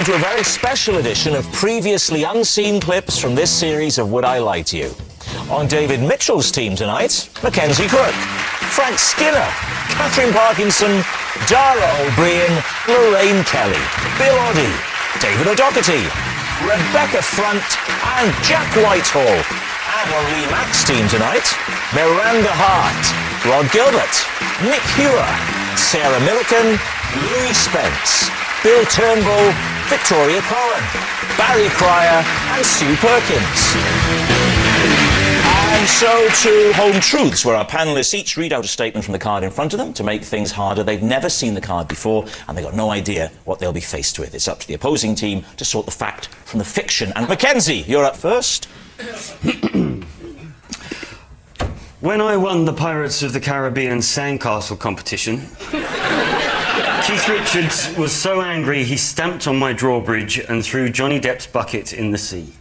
welcome to a very special edition of previously unseen clips from this series of Would I Lie to You? On David Mitchell's team tonight, Mackenzie Crook, Frank Skinner, Catherine Parkinson, Dara O'Brien, Lorraine Kelly, Bill Oddie, David O'Doherty, Rebecca Front and Jack Whitehall. And on Lee Mack's team tonight, Miranda Hart, Rod Gilbert, Nick Hewer, Sarah Milliken, Louis Spence, Bill Turnbull, Victoria Cohen, Barry Cryer and Sue Perkins. And so to Home Truths, where our panellists each read out a statement from the card in front of them to make things harder. They've never seen the card before and they've got no idea what they'll be faced with. It's up to the opposing team to sort the fact from the fiction. And Mackenzie, you're up first. When I won the Pirates of the Caribbean Sandcastle competition, Keith Richards was so angry he stamped on my drawbridge and threw Johnny Depp's bucket in the sea.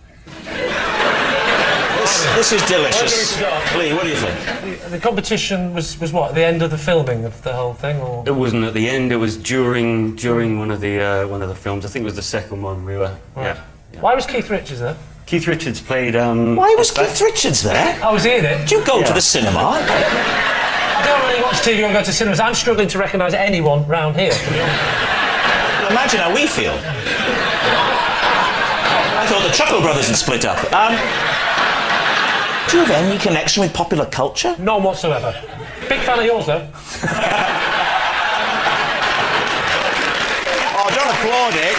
This is delicious. Lee, what do you think? The competition was what, at the end of the filming of the whole thing, or? It wasn't at the end. It was during one of the films. I think it was the second one. We were. Right. Yeah. Why was Keith Richards there? Keith Richards played. Why was Keith Richards there? Oh, was he in it? Do you go to the cinema? I don't really watch TV or go to cinemas. I'm struggling to recognise anyone round here. Imagine how we feel. I thought the Chuckle Brothers had split up. Do you have any connection with popular culture? None whatsoever. Big fan of yours, though. Oh, don't applaud it.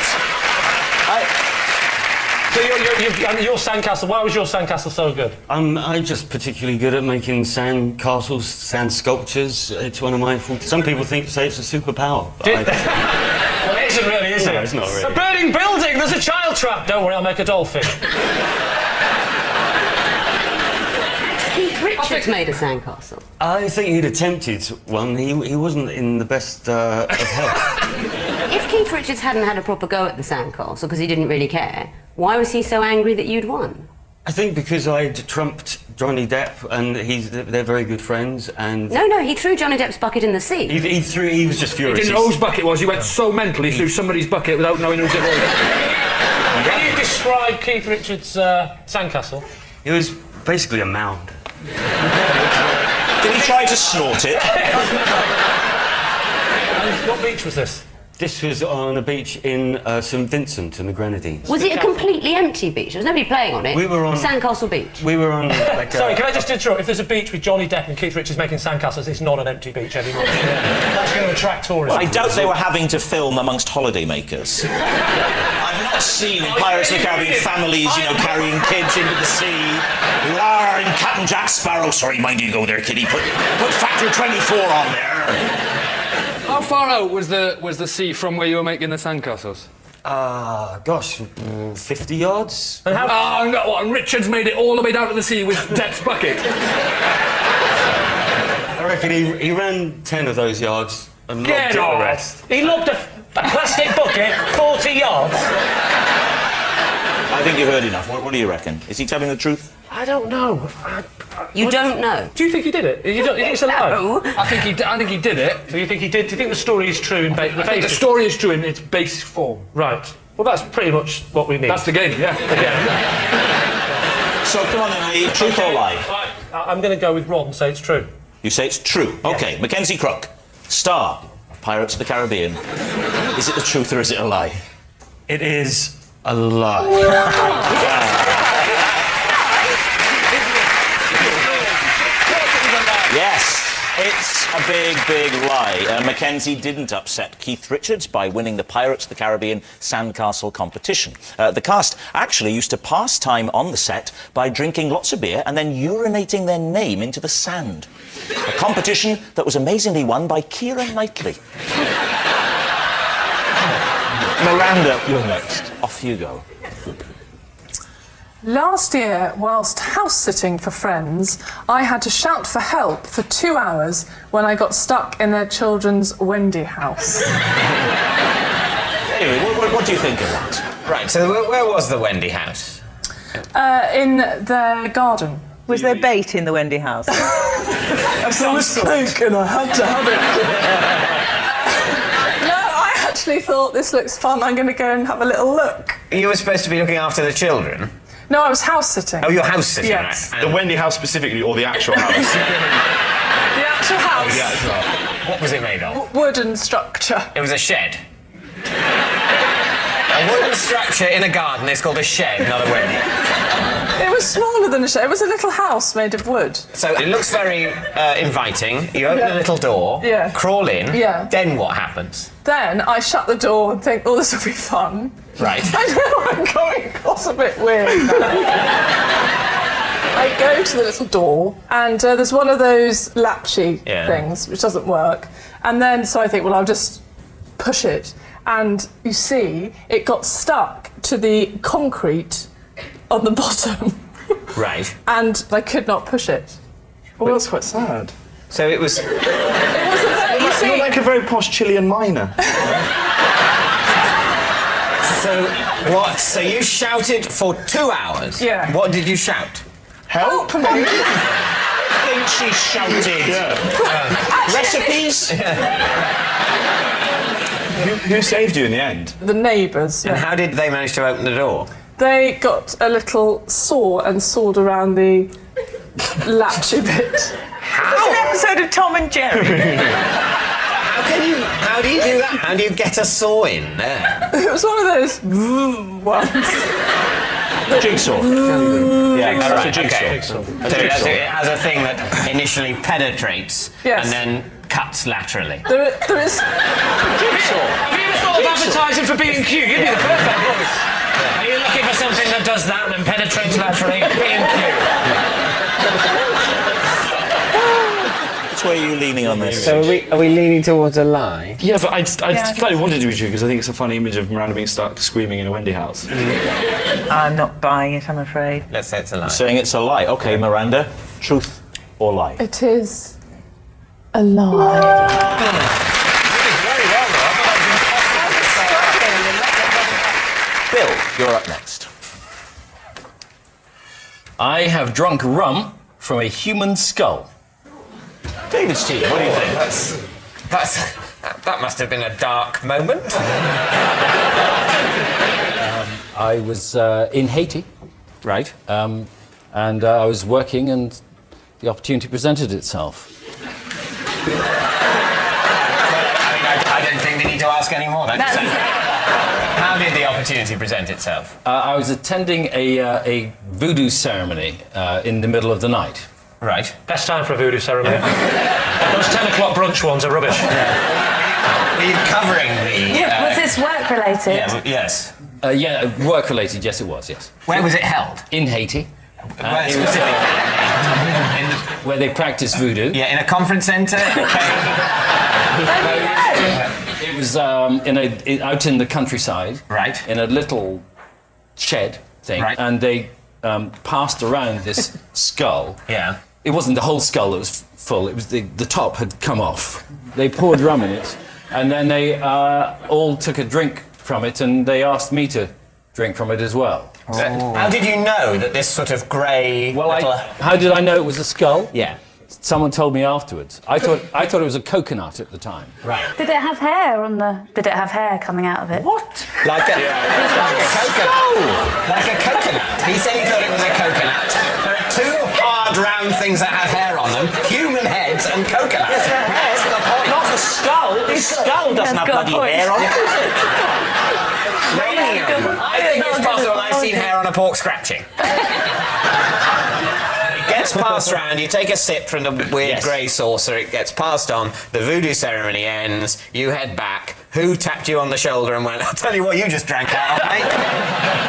So your sandcastle, why was your sandcastle so good? I'm just particularly good at making sand castles, sand sculptures. It's one of my. Some people say it's a superpower. But Well, it isn't really, is it? No, it's not really. A burning building. There's a child trap. Don't worry, I'll make a dolphin. Keith Richards made a sandcastle. I think he'd attempted one. He wasn't in the best of health. If Keith Richards hadn't had a proper go at the sandcastle because he didn't really care, why was he so angry that you'd won? I think because I'd trumped Johnny Depp and they're very good friends and... No, he threw Johnny Depp's bucket in the sea. He was just furious. He didn't know whose bucket it was. He went so mental he threw somebody's bucket without knowing whose it was. Can you describe Keith Richards' sandcastle? It was basically a mound. Did he try to snort it? And what beach was this? This was on a beach in St Vincent in the Grenadines. Was it a completely empty beach? There was nobody playing on it? We were on... Sandcastle Beach? We were on... like, Sorry, can I just interrupt? If there's a beach with Johnny Depp and Keith Richards making sandcastles, it's not an empty beach anymore. That's going to attract tourism. I doubt they were having to film amongst holidaymakers. I've not seen in Pirates of the Caribbean families, carrying kids into the sea. And Captain Jack Sparrow, sorry, mind you go there, kiddie. Put Factor 24 on there. How far out was the sea from where you were making the sandcastles? 50 yards. And how? And Richards made it all the way down to the sea with Depp's bucket. I reckon he ran 10 of those yards and lobbed the rest. He lobbed a plastic bucket 40 yards. I think you've heard enough. What do you reckon? Is he telling the truth? I don't know. You don't know? Do you think he did it? You think it's a lie? No. I think he did it. So you think he did? Do you think the story is true in I think the story is true in its basic form. Right. Well, that's pretty much what we need. That's the game, yeah. So come on then, Lee. Truth or lie? I'm going to go with Rod and say it's true. You say it's true. OK, Mackenzie Crook, star of Pirates of the Caribbean. Is it the truth or is it a lie? It is a lie. Yes, it's a big lie. Mackenzie didn't upset Keith Richards by winning the Pirates of the Caribbean Sandcastle competition. The cast actually used to pass time on the set by drinking lots of beer and then urinating their name into the sand. A competition that was amazingly won by Keira Knightley. Miranda, you're next. Off you go. Last year, whilst house-sitting for friends, I had to shout for help for 2 hours when I got stuck in their children's Wendy house. Anyway, what do you think of that? Right, so where was the Wendy house? In their garden. Was there bait in the Wendy house? There was steak and I had to have it. No, I had actually thought, this looks fun, I'm going to go and have a little look. You were supposed to be looking after the children. No, I was house sitting. Oh, you're house sitting, Yes. right? The Wendy house specifically, or the actual house? The actual house. The actual house. What was it made of? Wooden structure. It was a shed. A wooden structure in a garden is called a shed, not a Wendy. It was smaller than a shed. It was a little house made of wood. So it looks very inviting. You open a little door, Yeah. crawl in, Yeah. then what happens? Then I shut the door and think, oh, this will be fun. Right. I know I'm going across a bit weird now. I go to the little door, and there's one of those latchy things, which doesn't work. And then, so I think, well, I'll just push it. And you see, it got stuck to the concrete on the bottom. Right. And I could not push it. Well, that's quite sad. So it was... It was a very, you see, You're like a very posh Chilean miner. So what? So you shouted for 2 hours? Yeah. What did you shout? help me. I think she shouted. Recipes? Who saved you in the end? The neighbours. And how did they manage to open the door? They got a little saw and sawed around the latchy bit. It's an episode of Tom and Jerry. How do you do that? How do you get a saw in there? It was one of those ones. Jigsaw. Yeah, that's a So jigsaw. it has a thing that initially penetrates Yes. and then cuts laterally. There is. Jigsaw. Have you ever thought of advertising for B&Q? You'd be the perfect voice. Are you looking for something that does that and then penetrates laterally? B&Q. Which way are you leaning on this? So are we leaning towards a lie? Yeah, but I slightly wanted to be true because I think it's a funny image of Miranda being stuck screaming in a Wendy house. I'm not buying it, I'm afraid. Let's say it's a lie. Saying it's a lie. Okay, Miranda, truth or lie? It is a lie. Bill, you're up next. I have drunk rum from a human skull. David Steve, what do you think? That must have been a dark moment. I was in Haiti, Right. and I was working, and the opportunity presented itself. I don't think we need to ask any more. How did the opportunity present itself? I was attending a voodoo ceremony in the middle of the night. Right. Best time for a voodoo ceremony. Those 10 o'clock brunch ones are rubbish. Were you covering the... Was this work related? Yes. Yeah, work-related, yes it was, yes. Where was it held? In Haiti, Where specifically? where they practice voodoo. Yeah, in a conference centre? It was out in the countryside. Right. In a little shed thing. Right. And they passed around this skull. Yeah. It wasn't the whole skull that was full, it was the top had come off. They poured rum in it, and then they all took a drink from it, and they asked me to drink from it as well. How did you know that this sort of grey... How did I know it was a skull? Yeah. Someone told me afterwards. I thought it was a coconut at the time. Right. Did it have hair on the? Did it have hair coming out of it? What? Like a coconut. Like a coconut. He said he thought it was a coconut. There are two hard, round things that have hair on them. Human heads and coconuts. That's the point. Not the skull. The skull doesn't have bloody hair on it. I think it's possible. I've seen hair on a pork scratching. It gets passed round, you take a sip from the weird grey saucer, it gets passed on, the voodoo ceremony ends, you head back. Who tapped you on the shoulder and went, I'll tell you what you just drank out of, mate?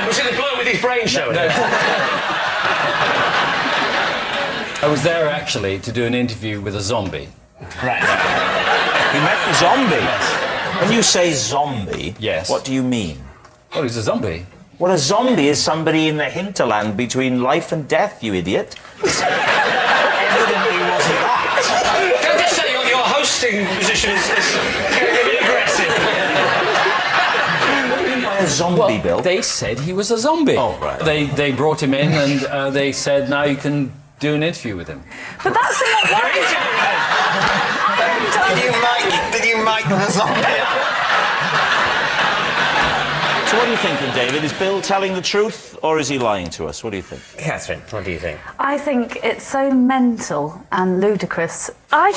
Was it the bloke with his brain showing? I was there actually to do an interview with a zombie. Right. You met the zombie. When you say zombie, Yes. what do you mean? Oh, he's a zombie. Well, a zombie is somebody in the hinterland between life and death, you idiot. Evidently wasn't that. Don't just say your hosting position is getting aggressive. A zombie, Bill. They said he was a zombie. Oh, right. They brought him in and they said, now you can do an interview with him. But that's not right. Did you mic the zombie? So what are you thinking, David? Is Bill telling the truth or is he lying to us? What do you think? Catherine, what do you think? I think it's so mental and ludicrous. I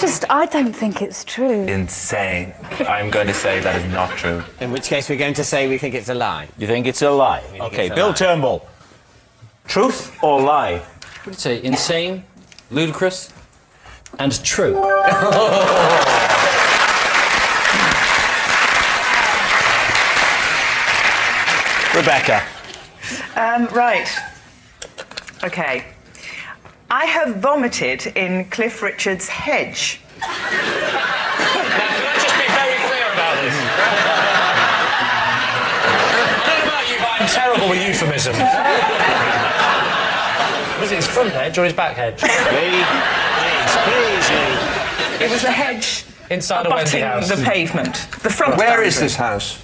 don't think it's true. Insane. I'm going to say that is not true. In which case we're going to say we think it's a lie. You think it's a lie? Okay, Bill Turnbull. Truth or lie? What did you say? Insane, ludicrous, and true. Rebecca. Right. Okay. I have vomited in Cliff Richard's hedge. Now, can I just be very clear about this? I don't know about you, but I'm terrible with euphemisms. Was it his front hedge or his back hedge? Please, Lee. It was a hedge inside a Wendy house. The pavement. The front. Where is this house?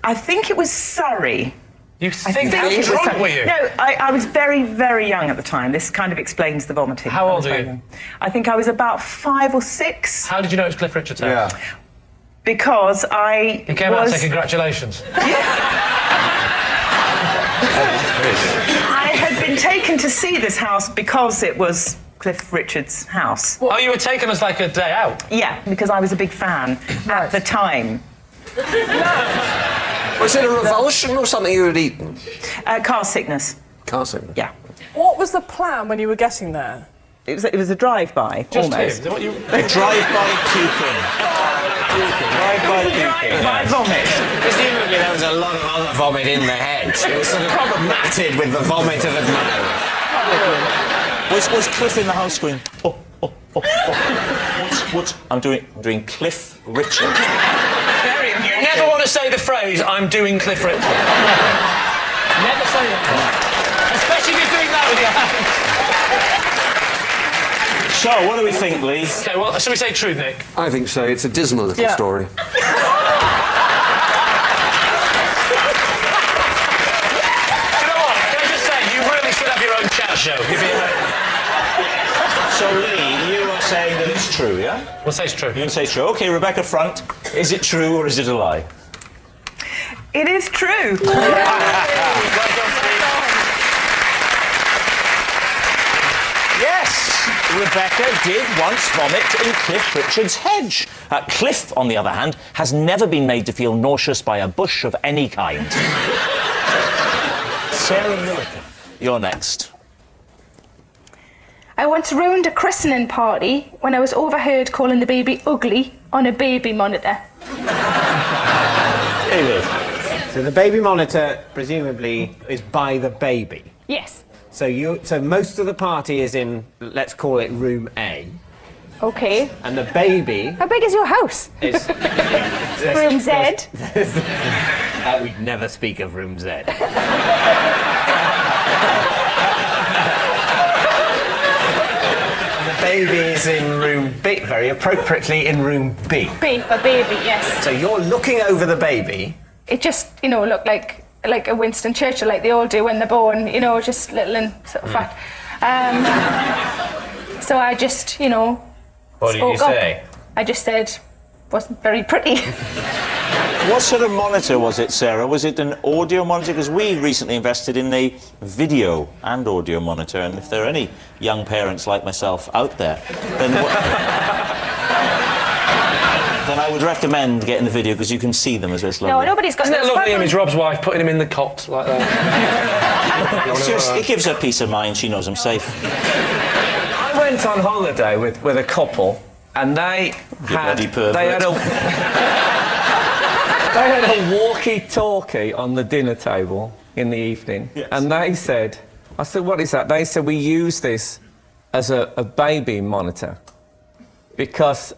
I think it was Surrey. You think how drunk were you? No, I was very, very young at the time. This kind of explains the vomiting. How old are you? I think I was about 5 or 6. How did you know it was Cliff Richard's house? Yeah. Because He came out and said congratulations. I had been taken to see this house because it was Cliff Richard's house. Oh, you were taken as like a day out? Yeah, because I was a big fan at the time. Was it a revulsion or something you had eaten? Car sickness. Car sickness? Yeah. What was the plan when you were getting there? It was a drive-by, Just almost. him? A drive-by puking. Drive-by puking. Drive-by vomit. Presumably there was a lot of other vomit in the hedge. It was sort of matted with the vomit of a man. Was Cliff in the house going, oh. What? I'm doing Cliff Richard. You never want to say the phrase, I'm doing Cliff Richard. Never say that. Especially if you're doing that with your hands. So, what do we think, Lee? Okay, well, shall we say truth, Nick? I think so. It's a dismal little story. You know what? Can I just say, you really should have your own chat show. So, Lee, you are saying that it's true, yeah? We'll say it's true. You're going to say it's true. OK, Rebecca Front, is it true or is it a lie? It is true. Yes, Rebecca did once vomit in Cliff Richard's hedge. Cliff, on the other hand, has never been made to feel nauseous by a bush of any kind. Sarah Milliken, you're next. I once ruined a christening party when I was overheard calling the baby ugly on a baby monitor. David. So the baby monitor, presumably, is by the baby. Yes. So most of the party is in, let's call it room A. Okay. And the baby... How big is your house? Is... Room Z. We'd never speak of room Z. The baby is in room B, very appropriately in room B. B for baby, yes. So you're looking over the baby. It just, looked like a Winston Churchill, like they all do when they're born, just little and sort of fat. So I just, What did you say? I just said, wasn't very pretty. What sort of monitor was it, Sarah? Was it an audio monitor? Because we recently invested in a video and audio monitor, and if there are any young parents like myself out there, then then I would recommend getting the video because you can see them as well. It's lovely. No, nobody's got... Isn't that a lovely image, Rob's wife putting him in the cot like that? It gives her peace of mind. She knows I'm safe. I went on holiday with a couple, and they had a walkie-talkie on the dinner table in the evening, and I said, what is that? They said, we use this as a baby monitor because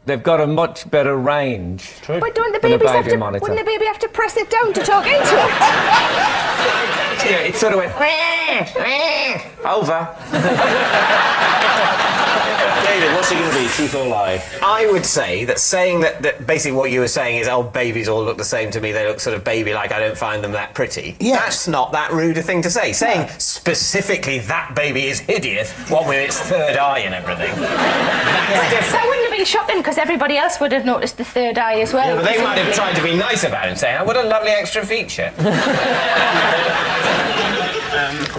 they've got a much better range But don't the than a babies baby monitor. wouldn't the baby have to press it down to talk into it? Yeah, it sort of went, over. David, what's it going to be, truth or lie? I would say that saying that basically what you were saying is, oh, babies all look the same to me, they look sort of baby-like, I don't find them that pretty. Yes. That's not that rude a thing to say. Saying specifically that baby is hideous, one with its third eye and everything. That's different. That wouldn't have been shocking because everybody else would have noticed the third eye as well. Yeah, but they might have presumably. tried to be nice about it and say, oh, what a lovely extra feature.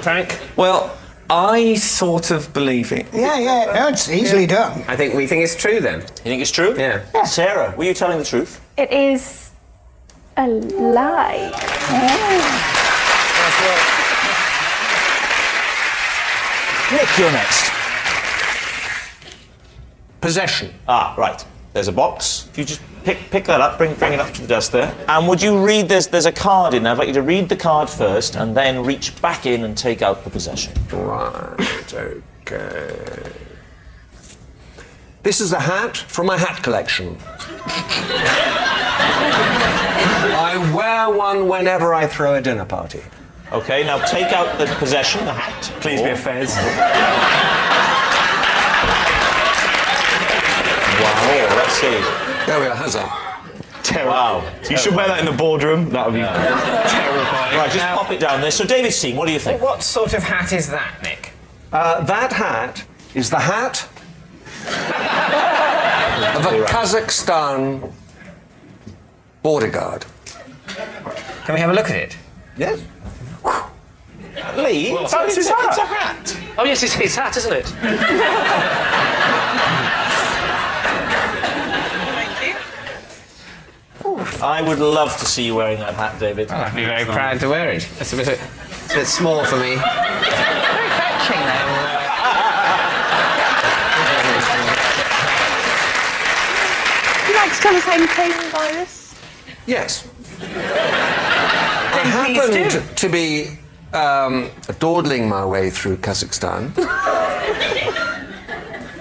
Frank? Well, I sort of believe it. Yeah, it's easily done. I think we think it's true then. You think it's true? Yeah. Sarah, were you telling the truth? It is a lie. Nick, you're next. Possession. Ah, right. There's a box. If you just pick that up, bring it up to the desk there. And would you read this? There's a card in there. I'd like you to read the card first and then reach back in and take out the possession. Right, okay. This is a hat from my hat collection. I wear one whenever I throw a dinner party. Okay, now take out the possession, the hat. Please be a fez. Wow, let's see. There we are, how's that? Terrible. Wow. You should wear that in the boardroom. That would be terrifying. Right, just pop it down there. So, David's team, what do you think? What sort of hat is that, Nick? That hat is the hat of a Kazakhstan border guard. Can we have a look at it? Yes. Lee, Well, it's a hat. Oh, yes, it's his hat, isn't it? I would love to see you wearing that hat, David. I'd be very proud to wear it. It's a bit small for me. Very fetching, though. Would you like to tell us how you came by this? Yes. I happened to be dawdling my way through Kazakhstan.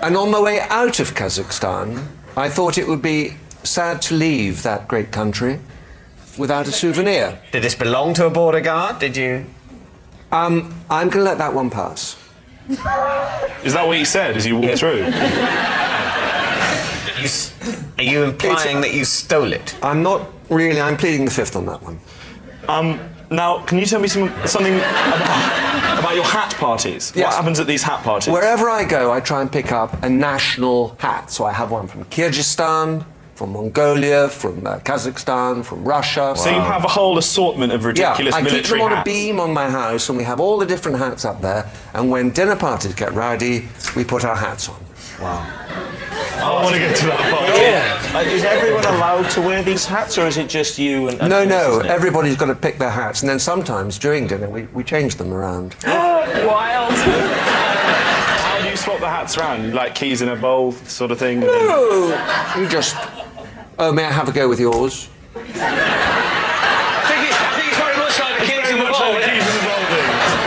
And on my way out of Kazakhstan, I thought it would be sad to leave that great country without a souvenir. Did this belong to a border guard? Did you? I'm going to let that one pass. Is that what you said as you walked through? Are you implying that you stole it? I'm not really. I'm pleading the fifth on that one. Now, can you tell me something about your hat parties? Yes. What happens at these hat parties? Wherever I go, I try and pick up a national hat. So I have one from Kyrgyzstan, from Mongolia, from Kazakhstan, from Russia. So you have a whole assortment of ridiculous I keep military them on hats. a beam on my house, and we have all the different hats up there. And when dinner parties get rowdy, we put our hats on. Wow. I want to get to that part. Yeah. Is everyone allowed to wear these hats, or is it just you and No, Mrs. Nick? everybody's got to pick their hats, and then sometimes during dinner we change them around. Wild. How do you swap the hats around? Like keys in a bowl sort of thing? No, you just... Oh, may I have a go with yours? I think it's very much like the keys in the bowl.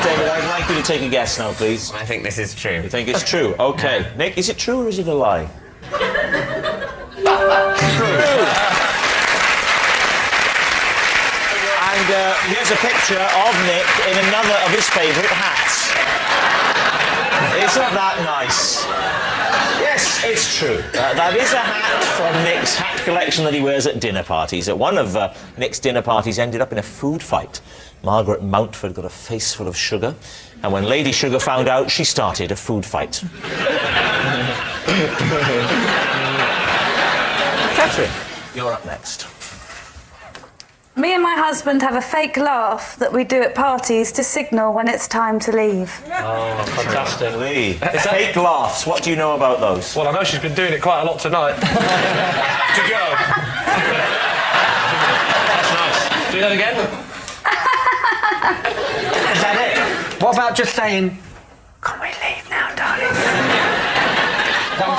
David, I'd like you to take a guess now, please. I think this is true. You think it's true? Okay. Nick, is it true or is it a lie? And here's a picture of Nick in another of his favourite hats. Isn't that nice? Yes, it's true. That is a hat from Nick's hat collection that he wears at dinner parties. At one of Nick's dinner parties ended up in a food fight. Margaret Mountford got a face full of sugar, and when Lady Sugar found out, she started a food fight. Catherine, you're up next. Me and my husband have a fake laugh that we do at parties to signal when it's time to leave. Oh, fantastic. Lee, fake laughs, what do you know about those? Well, I know she's been doing it quite a lot tonight. To go. That's nice. Do that again. Is that it? What about just saying, Can we leave now, darling?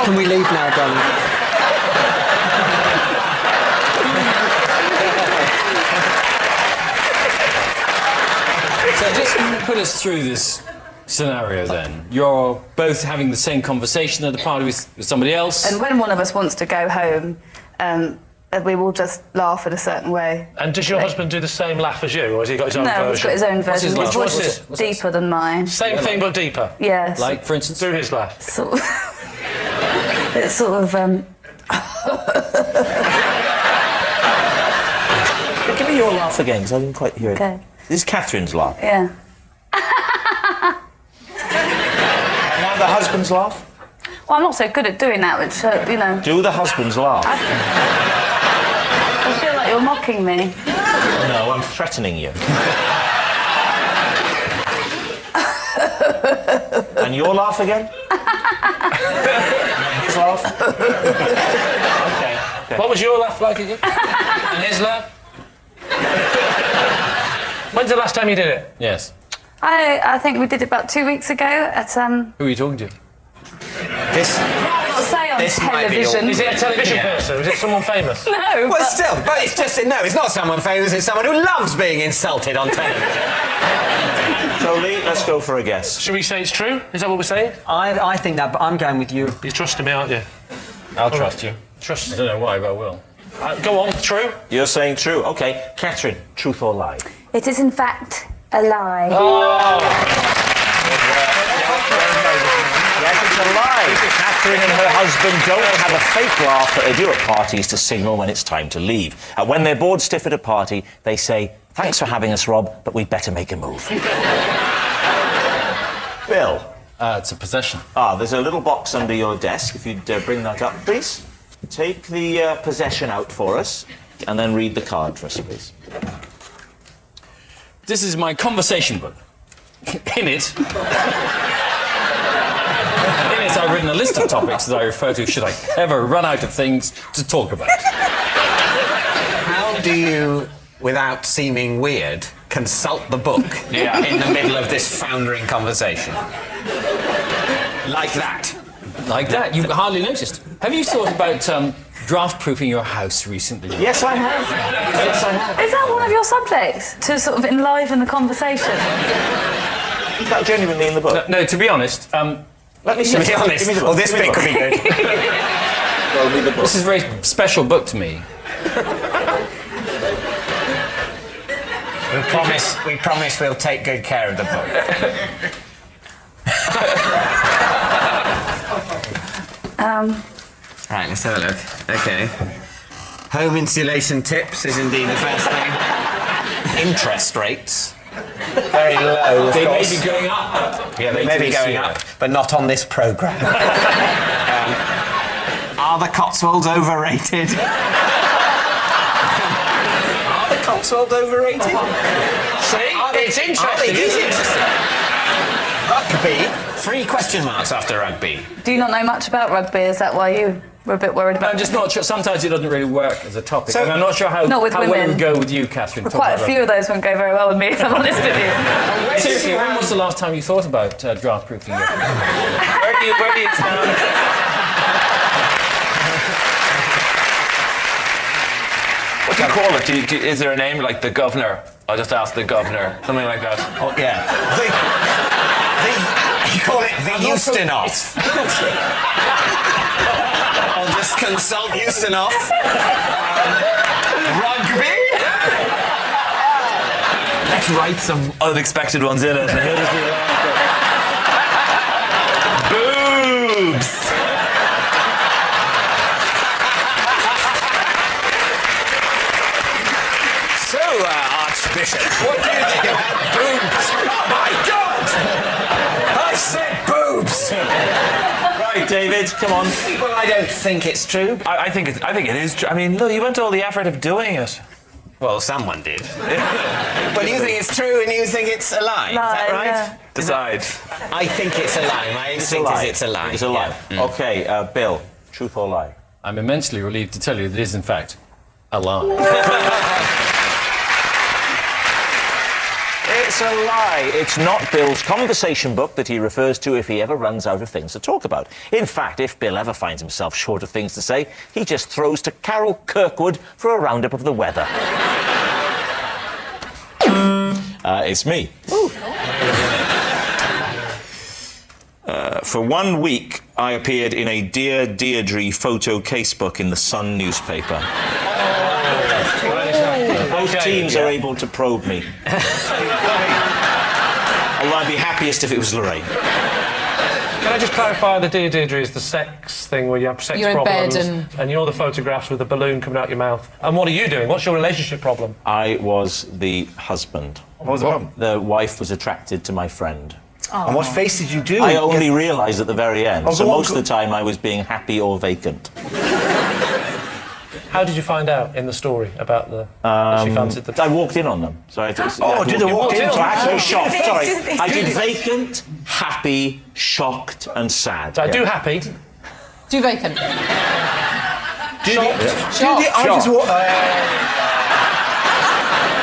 can we leave now, darling? So just put us through this scenario then. You're both having the same conversation at a party with somebody else. And when one of us wants to go home, we will just laugh in a certain way. And does your husband do the same laugh as you, or has he got his own version? No, he's got his own What's his version. laugh? His What's voice it? is deeper than mine. Same thing, but deeper? Yes. Like, for instance? Do his laugh. Sort of, it's sort of... Give me your laugh again, because I didn't quite hear it. Okay. This is Catherine's laugh. Yeah. And now the husband's laugh? Well, I'm not so good at doing that, which, you know... Do the husbands laugh? I feel like you're mocking me. No, I'm threatening you. And your laugh again? His laugh? Okay. What was your laugh like again? And his laugh? When's the last time you did it? Yes. I think we did it about 2 weeks ago at Who are you talking to? This. I'll say on This might be television. Is it a television person? Is it someone famous? No. Well, but it's just no. It's not someone famous. It's someone who loves being insulted on television. So, Lee, let's go for a guess. Should we say it's true? Is that what we're saying? I think that, but I'm going with you. You're trusting me, aren't you? I'll trust you. Trust. I don't know why, but I will. Go on, true. You're saying true. Okay. Catherine, truth or lie? It is in fact a lie. Oh! Yes, it's a lie. Catherine and her husband don't have a fake laugh that they do at parties to signal when it's time to leave. When they're bored stiff at a party, they say, "Thanks for having us, Rob, but we'd better make a move." Bill? It's a possession. There's a little box under your desk. If you'd bring that up, please. Take the possession out for us, and then read the card for us, please. This is my conversation book. In it, I've written a list of topics that I refer to should I ever run out of things to talk about. How do you, without seeming weird, consult the book in the middle of this foundering conversation? Like that. Like that? You hardly noticed. Have you thought about draft-proofing your house recently? Yes, I have. Yes, I have. Is that one of your subjects? To sort of enliven the conversation? Is that genuinely in the book? No, to be honest, let me see. To be honest, well, this bit could be good. This is a very special book to me. We promise we'll take good care of the book. Right, let's have a look. Okay. Home insulation tips is indeed the first thing. Interest rates. Very low, of They course. may be going up. Yeah, they may be going up, but not on this programme. Are the Cotswolds overrated? Are the Cotswolds overrated? See? It's interesting, It is isn't it? interesting. Rugby? 3 question marks after rugby. Do you not know much about rugby? Is that why you were a bit worried about I'm just not sure. Sometimes it doesn't really work as a topic. So- and I'm not sure how Not with well it women. would go with you, Catherine. talking Quite a about few of those won't go very well with me, if I'm honest with you. rugby. Seriously, when was the last time you thought about draft-proofing your Where do you stand? What do you call it? Is there a name like the governor? I'll just ask the governor. Something like that. Oh, yeah. You call it the Euston-off. I'll just consult Euston-off. Rugby? Let's write some unexpected ones in it. Boobs! So, Archbishop, what do you think about boobs? Oh, my God! I said boobs! Right, David, come on. Well, I don't think it's true. I think it is true. I mean, look, you went to all the effort of doing it. Well, someone did. But you think it's true and you think it's a lie. Is that right? Yeah. Decide. I think it's a lie. My instinct is it's a lie. It's a lie. Yeah. Mm. Okay, Bill, truth or lie? I'm immensely relieved to tell you that it is, in fact, a lie. It's a lie. It's not Bill's conversation book that he refers to if he ever runs out of things to talk about. In fact, if Bill ever finds himself short of things to say, he just throws to Carol Kirkwood for a roundup of the weather. It's me. For 1 week, I appeared in a Dear Deirdre photo casebook in the Sun newspaper. Both teams are able to probe me. Although I'd be happiest if it was Lorraine. Can I just clarify the Dear Deirdre is the sex thing where you have sex You're in problems bed and you know the photographs with the balloon coming out your mouth. And what are you doing? What's your relationship problem? I was the husband. What was the problem? The wife was attracted to my friend. And what face did you do? I only realised at the very end. Oh, So go on, most of the time I was being happy or vacant. How did you find out in the story about that she fancied the... I walked in on them. So I just, did you walk in? So I had to be shocked. Sorry. I did vacant, happy, shocked and sad. So I do happy. Do vacant. Shocked.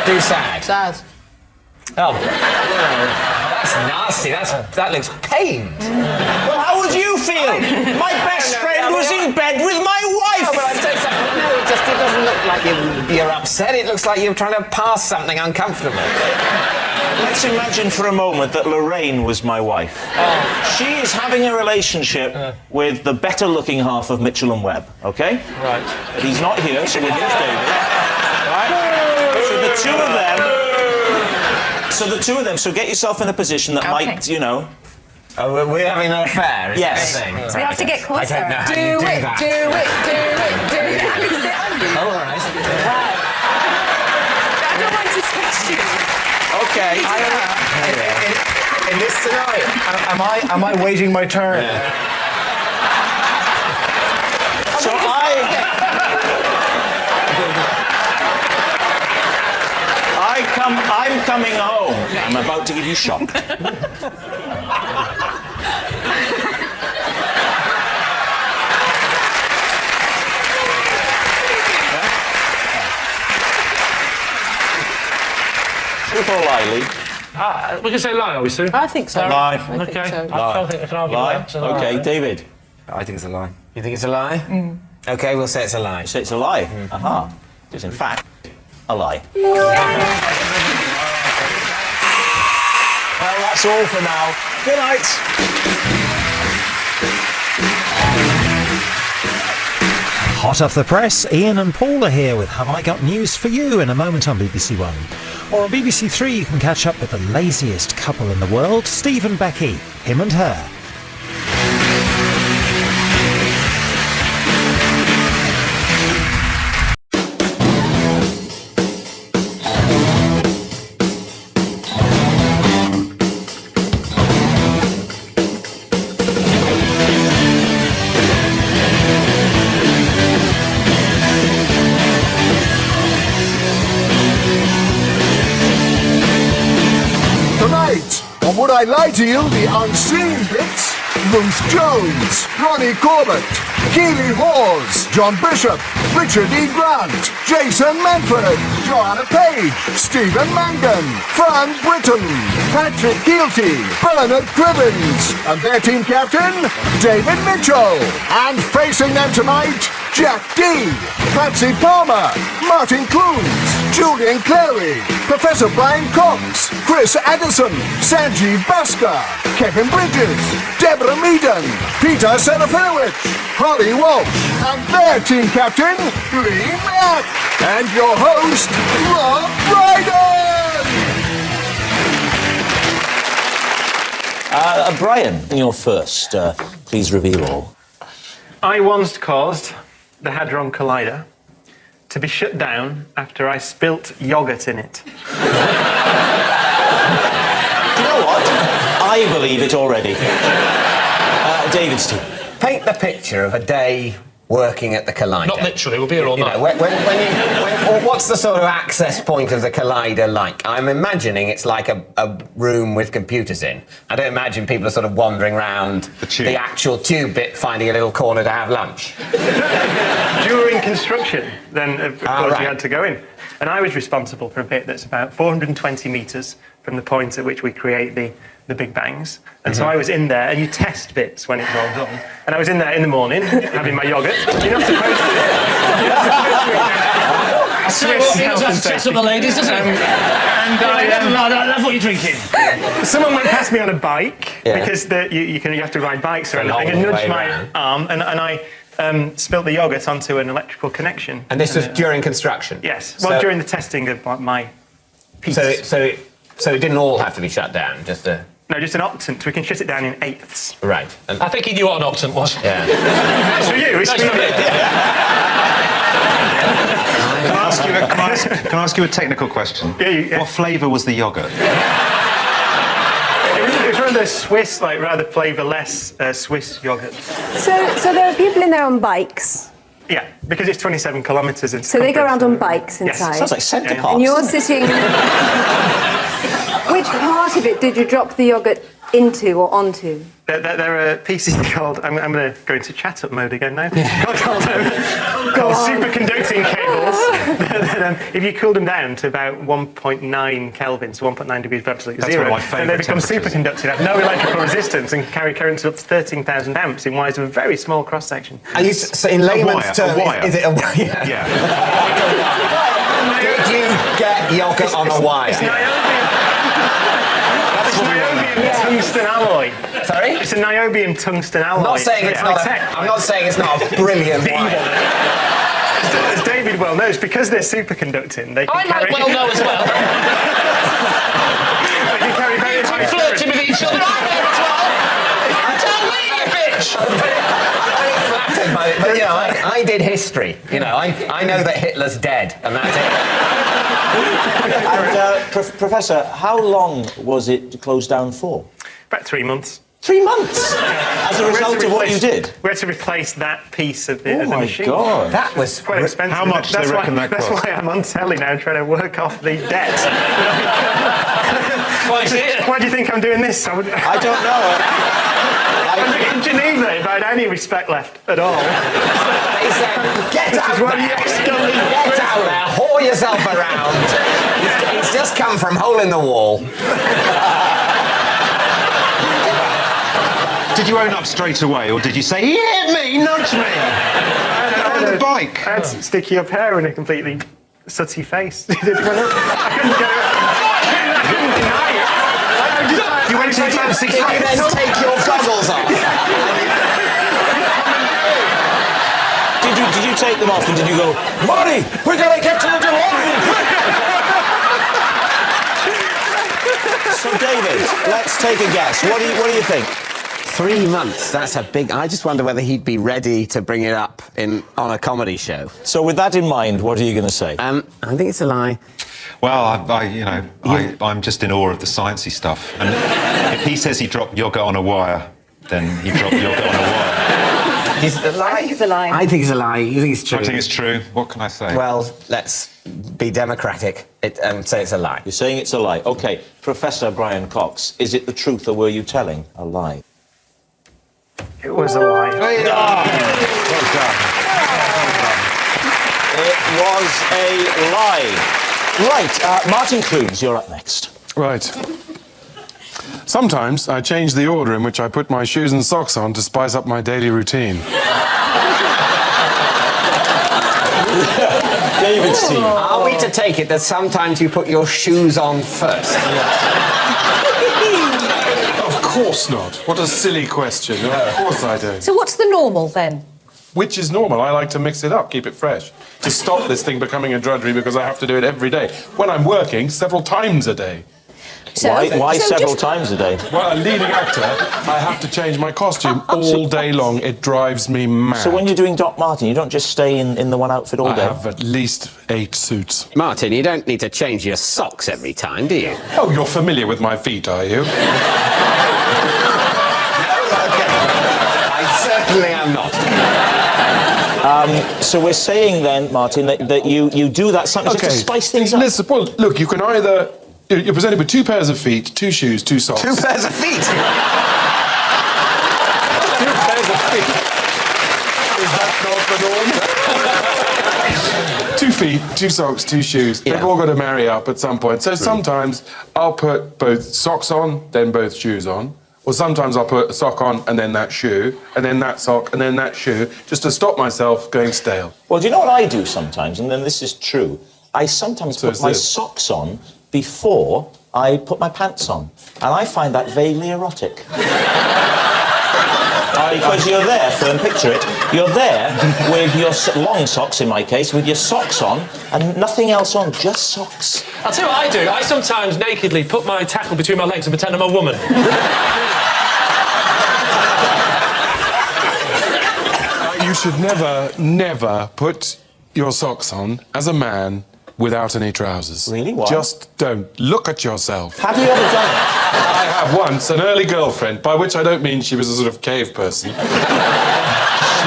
Do sad. Sad. Oh. That's nasty. That looks pained. Well, how would you feel? My best friend was in bed with my wife. No, but I'd say something. No, it doesn't look like you're upset. It looks like you're trying to pass something uncomfortable. Let's imagine for a moment that Lorraine was my wife. She is having a relationship with the better-looking half of Mitchell and Webb, okay? Right. But he's not here, so we'll use David. Right? So the two of them... So get yourself in a position that might, you know... Oh, we're having an affair, is yes. that the thing? So we have to get closer. I don't know how you do that. Do it. Oh, all right. I don't want to touch you. Okay. In this scenario, am I waiting my turn? So I'm coming home. I'm about to give you shock. Truth or lie, Lee? We can say lie, are we, Sue? I think so. Lie. Okay. So. I don't think I can argue Lie. with that. So Okay, David. I think it's a lie. You think it's a lie? Okay, we'll say it's a lie. Say it's a lie. Aha. It's in fact a lie. Well, that's all for now. Good night. Hot off the press, Ian and Paul are here with Have I Got News for You in a moment on BBC One. Or on BBC Three you can catch up with the laziest couple in the world, Steve and Becky, him and her. Tonight, on Would I Lie to You, the unseen bits, Ruth Jones, Ronnie Corbett, Keely Hawes, John Bishop, Richard E. Grant, Jason Manford, Joanna Page, Stephen Mangan, Fran Britton, Patrick Keelty, Bernard Cribbins, and their team captain, David Mitchell. And facing them tonight, Jack D, Patsy Palmer, Martin Clunes, Julian Clary, Professor Brian Cox, Chris Addison, Sanjeev Bhaskar, Kevin Bridges, Deborah Meaden, Peter Serafinowicz, Holly Walsh, and their team captain, Lee Mack, and your host, Rob Brydon. Brian, you're first. Please reveal all. I once caused the Hadron Collider to be shut down after I spilt yoghurt in it. Do you know what? I believe it already. David's team. Paint the picture of a day working at the Collider. Not literally, we'll be here all night. What's the sort of access point of the Collider like? I'm imagining it's like a room with computers in. I don't imagine people are sort of wandering around the actual tube bit, finding a little corner to have lunch. During construction, then, of course, you had to go in. And I was responsible for a bit that's about 420 metres from the point at which we create the Big Bangs. And so I was in there, and you test bits when it's all done. And I was in there in the morning, having my yoghurt. You're not supposed to. That's what the ladies, doesn't it? That's what you're drinking. Someone went past me on a bike, because you have to ride bikes or anything, and nudged my arm, and I spilt the yoghurt onto an electrical connection. And this was during construction? Yes. Well, during the testing of my piece. So it didn't all have to be shut down, just a... No, just an octant. We can shut it down in eighths. Right. I think he knew what an octant was. Yeah. It's for you. It's for you. Can I ask you a technical question? Yeah. What flavour was the yoghurt? It was of those Swiss, like rather flavourless Swiss yogurts. So there are people in there on bikes. Yeah, because it's 27 kilometres in So they go around on bikes Yes. inside. Sounds like Centre Parks. And you're sitting. Which part of it did you drop the yogurt into or onto? There are pieces called, I'm going to go into chat-up mode again now, called superconducting cables. That, if you cool them down to about 1.9 Kelvin, so 1.9 degrees above absolute That's zero, one of my then they favourite become superconducting, have no electrical resistance and carry currents up to 13,000 amps in wires of a very small cross-section. And you, so in layman's terms, is it a wire? Yeah. Did you get yogurt on a wire? It's niobium tungsten alloy. Sorry? It's a niobium tungsten alloy. I'm not saying it's not. I'm not saying it's not a brilliant wire. As David well knows, because they're superconducting, they can I carry... might well know as well. They can carry very high Flirting with each other. I'm there as well. Tell me, you bitch. But you know, I did history. You know, I know that Hitler's dead, and that's it. And, Professor, how long was it closed down for? About 3 months. 3 months? As a result of what you did? We had to replace that piece of the, Oh of the my machine. God. That was quite expensive. How much do they reckon that cost? That's why I'm on telly now trying to work off the debt. Why do you think I'm doing this? I don't know. I'm in Geneva if I had any respect left at all. They said, get out there! Get out there! Haul yourself around! It's just come from hole in the wall. Did you own up straight away, or did you say, hit me, nudge me? On the bike. I had sticky up hair and a completely sooty face. I couldn't get it. I couldn't deny it. You went to fancy Did you then take your goggles off? Did you take them off and did you go, Marty, we gotta get to the DeLorean! So, David, let's take a guess. What do you think? 3 months, that's a big... I just wonder whether he'd be ready to bring it up on a comedy show. So with that in mind, what are you going to say? I think it's a lie. Well, I'm just in awe of the sciencey stuff. And if he says he dropped yogurt on a wire, then he dropped yogurt on a wire. Is it a lie? I think it's a lie. I think it's a lie. You think it's true? I think it's true. What can I say? Well, let's be democratic and say it's a lie. You're saying it's a lie. OK, Professor Brian Cox, is it the truth or were you telling a lie? It was a lie. Well done. It was a lie. Right, Martin Clunes, you're up next. Right. Sometimes I change the order in which I put my shoes and socks on to spice up my daily routine. David's team. Are we to take it that sometimes you put your shoes on first? Of course not. What a silly question. No, of course I don't. So what's the normal then? Which is normal. I like to mix it up, keep it fresh. To stop this thing becoming a drudgery because I have to do it every day. When I'm working, several times a day. So, why several times a day? Well, a leading actor, I have to change my costume all day long. It drives me mad. So when you're doing Doc Martin, you don't just stay in the one outfit all day? I have at least 8 suits. Martin, you don't need to change your socks every time, do you? Oh, you're familiar with my feet, are you? I certainly am not. So we're saying then, Martin, that you do that something just to spice things up? Listen, well, look, you can either... You're presented with 2 pairs of feet, 2 shoes, 2 socks. 2 pairs of feet? 2 pairs of feet. Is that not the norm? 2 feet, 2 socks, 2 shoes. They've all got to marry up at some point. So sometimes I'll put both socks on, then both shoes on. Or sometimes I'll put a sock on and then that shoe, and then that sock and then that shoe, just to stop myself going stale. Well, do you know what I do sometimes? And then this is true. I sometimes put my socks on before I put my pants on. And I find that vaguely erotic. Because you're there, Fern, picture it, you're there with your long socks, in my case, with your socks on, and nothing else on, just socks. I'll tell you what I do. I sometimes nakedly put my tackle between my legs and pretend I'm a woman. You should never put your socks on as a man without any trousers. Really? Why? Just don't. Look at yourself. Have you ever done it? I have once an early girlfriend, by which I don't mean she was a sort of cave person. She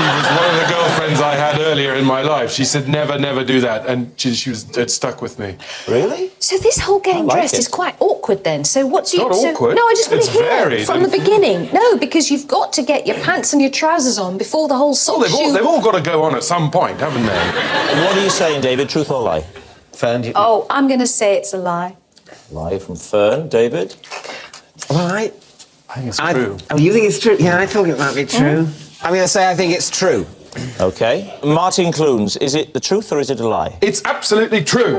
was one of the girlfriends I had earlier in my life. She said, never, never do that. And it stuck with me. Really? So this whole getting dressed is quite awkward then. So what's Not awkward. No, I just want to hear varied. from the beginning. No, because you've got to get your pants and your trousers on before the whole sock shoot. They've all got to go on at some point, haven't they? What are you saying, David? Truth or lie? Fern, Oh, I'm going to say it's a lie. Lie from Fern. David? Well, I think it's true. Oh, you think it's true? Yeah, I thought it might be true. I'm going to say I think it's true. OK. Martin Clunes, is it the truth or is it a lie? It's absolutely true.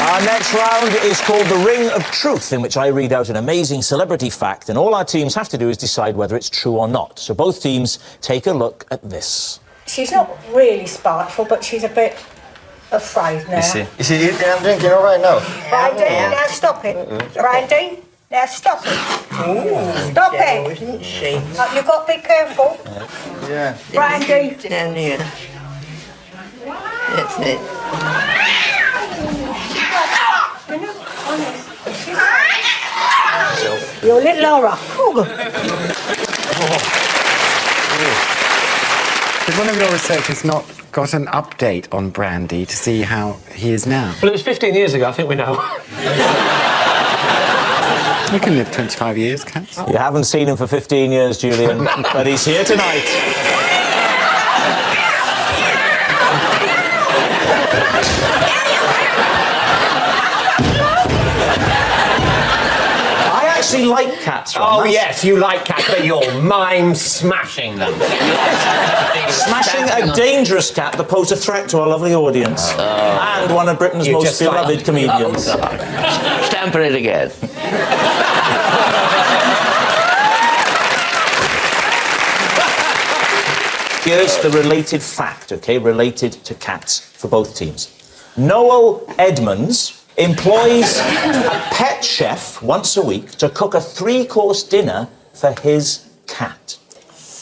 Our next round is called The Ring of Truth, in which I read out an amazing celebrity fact, and all our teams have to do is decide whether it's true or not. So both teams take a look at this. She's not really spiteful, but she's a bit afraid now. Is she I'm drinking all right now? Brandy, now stop it. Brandy, now stop it. Stop it. Isn't she? You've got to be careful. Yeah. Brandy. Down here. That's it. You're a little Laura. Has one of your researchers not got an update on Brandy to see how he is now? Well, it was 15 years ago, I think we know. We can live 25 years, cats. You haven't seen him for 15 years, Julian, but he's here tonight. I actually like cats, Ron. Oh, yes, you like cats, but you're mime smashing them. Smashing a dangerous cat that posed a threat to our lovely audience. And one of Britain's You most just like- beloved comedians. Stand for it again. Here's the related fact, OK, related to cats for both teams. Noel Edmonds employs a pet chef once a week to cook a 3-course dinner for his cat.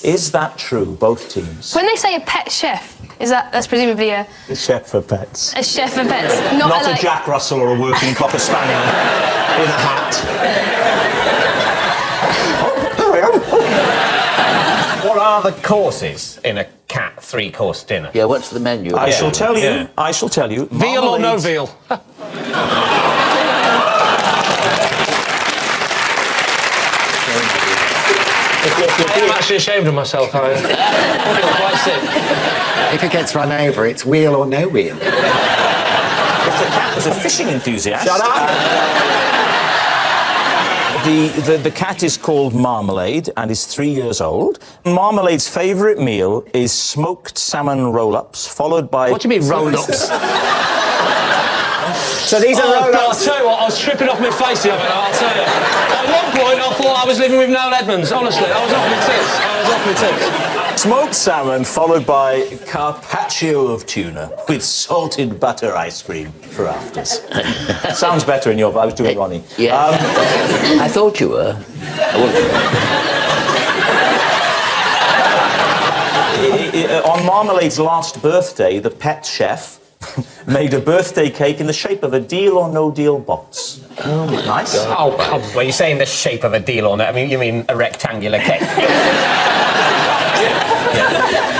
Is that true, both teams? When they say a pet chef, that's presumably a Chef for pets. chef for pets, Not like, a Jack Russell or a working Cocker Spaniel in a hat. What are the courses in a cat 3-course dinner? Yeah, what's the menu? I shall tell you. I shall tell you. Veal or no veal? I'm actually ashamed of myself. I feel quite sick. If it gets run over, it's wheel or no wheel. If the cat was a fishing enthusiast. Shut up! The cat is called Marmalade and is 3 years old. Marmalade's favourite meal is smoked salmon roll-ups, followed by... What do you mean roll-ups? So these are God, I'll roll-ups. tell you what, I was tripping off my face the other night, I'll tell you. At one point, I thought I was living with Noel Edmonds, honestly. I was off my tits. Smoked salmon, followed by carpaccio of tuna with salted butter ice cream for afters. Sounds better in your... I was doing Ronnie. Yeah. I thought you were. On Marmalade's last birthday, the pet chef made a birthday cake in the shape of a Deal or No Deal box. Oh, nice. Oh, come on. Well, you're saying the shape of a deal or no? I mean, you mean a rectangular cake?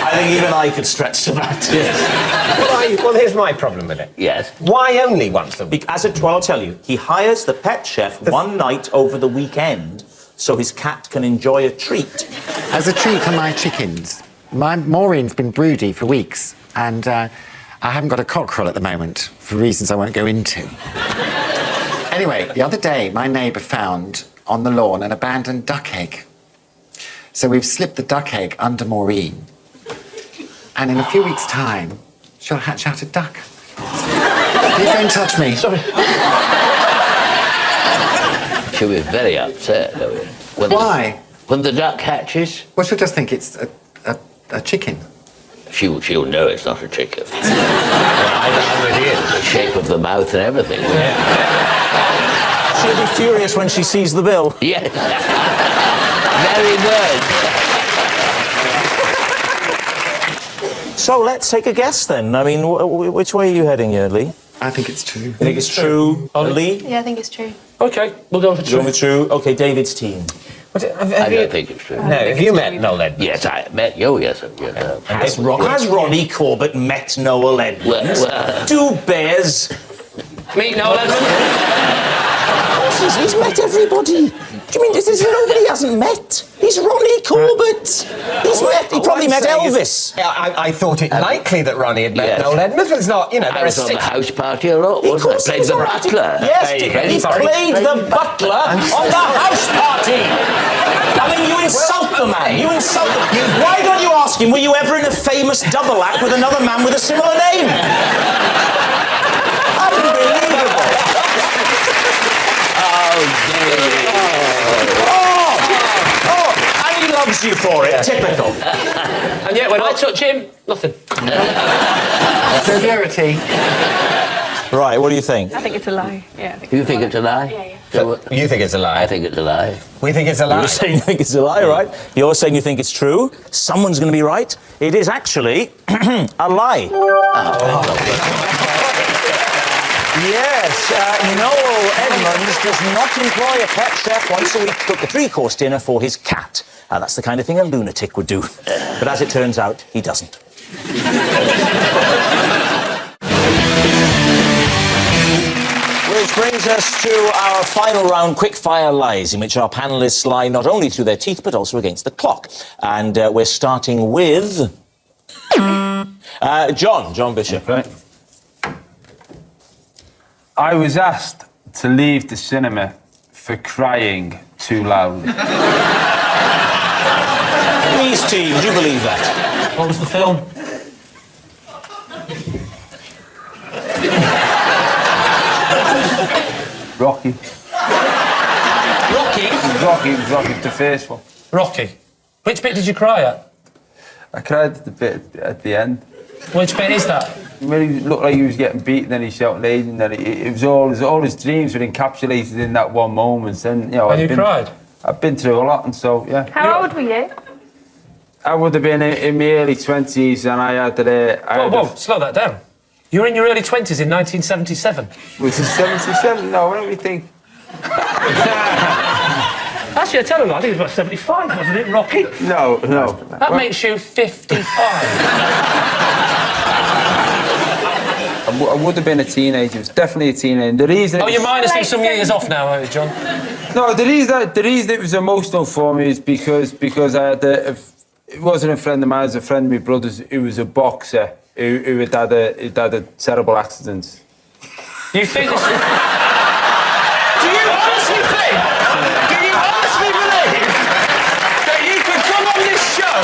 I think even I could stretch to that. Yes. Well, here's my problem with it. Yes. Why only once a week? I'll tell you, he hires the pet chef one night over the weekend so his cat can enjoy a treat. As a treat for my chickens, Maureen's been broody for weeks, and I haven't got a cockerel at the moment, for reasons I won't go into. Anyway, the other day, my neighbour found on the lawn an abandoned duck egg. So we've slipped the duck egg under Maureen, and in a few weeks' time, she'll hatch out a duck. Please don't touch me. Sorry. She'll be very upset, though. Why? When the duck hatches? Well, she'll just think it's a chicken. She'll know it's not a chicken. The shape of the mouth and everything. She'll be furious when she sees the bill. Yes. Very good. So let's take a guess then. I mean, which way are you heading here, Lee? I think it's true. You think it's true, Lee? Yeah, I think it's true. OK, we'll go for true. Going with true. OK, David's team. I don't think it's true. No, have you met Noel Edmonds? Yes, I met you, yes. Has Ronnie Corbett met Noel Edmonds? Do bears meet Noel Edmonds? He's met everybody. Do you mean there's nobody he hasn't met? He's Ronnie Corbett. He probably met Elvis. I thought it likely that Ronnie had met Noel Edmonds, but it's not, you know, I was on the house party a lot, wasn't I? Played the butler. Yes, he played the butler on the house party. I mean, you insult the man. You insult him. Why don't you ask him, were you ever in a famous double act with another man with a similar name? Unbelievable. And he loves you for it. Typical. And yet, when I touch him, nothing. Severity. Right, what do you think? I think it's a lie. Yeah. You think it's a lie? Yeah. So, you think it's a lie? I think it's a lie. We think it's a lie. You're saying you think it's a lie, right? You're saying you think it's true. Someone's going to be right. It is actually a lie. Yes, Noel Edmonds does not employ a pet chef once a week to cook a three-course dinner for his cat. That's the kind of thing a lunatic would do. But as it turns out, he doesn't. Which brings us to our final round, Quickfire Lies, in which our panellists lie not only through their teeth, but also against the clock. And we're starting with... John Bishop. Okay. I was asked to leave the cinema for crying too loud. These teams, do you believe that? What was the film? Rocky. Rocky? It was Rocky, the first one. Rocky. Which bit did you cry at? I cried at the bit at the end. Which bit is that? When he looked like he was getting beaten, then he shot lady, and then it was all his dreams were encapsulated in that one moment. And you know, and you cried? I've been through a lot, and so yeah. How old were you? I would have been in my early 20s, and I had Whoa, slow that down. You were in your early 20s in 1977. Was it 77? No, what do we think? Actually, I tell you, I think it was about 75, wasn't it, Rocky? No. That makes you 55. I would have been a teenager. It was definitely a teenager. The reason you're minusing some years off now, John. No, the reason it was emotional for me is because I had it wasn't a friend of mine, it was a friend of my brother's who was a boxer who had had a terrible accident. You think this... Do you honestly believe that you could come on this show?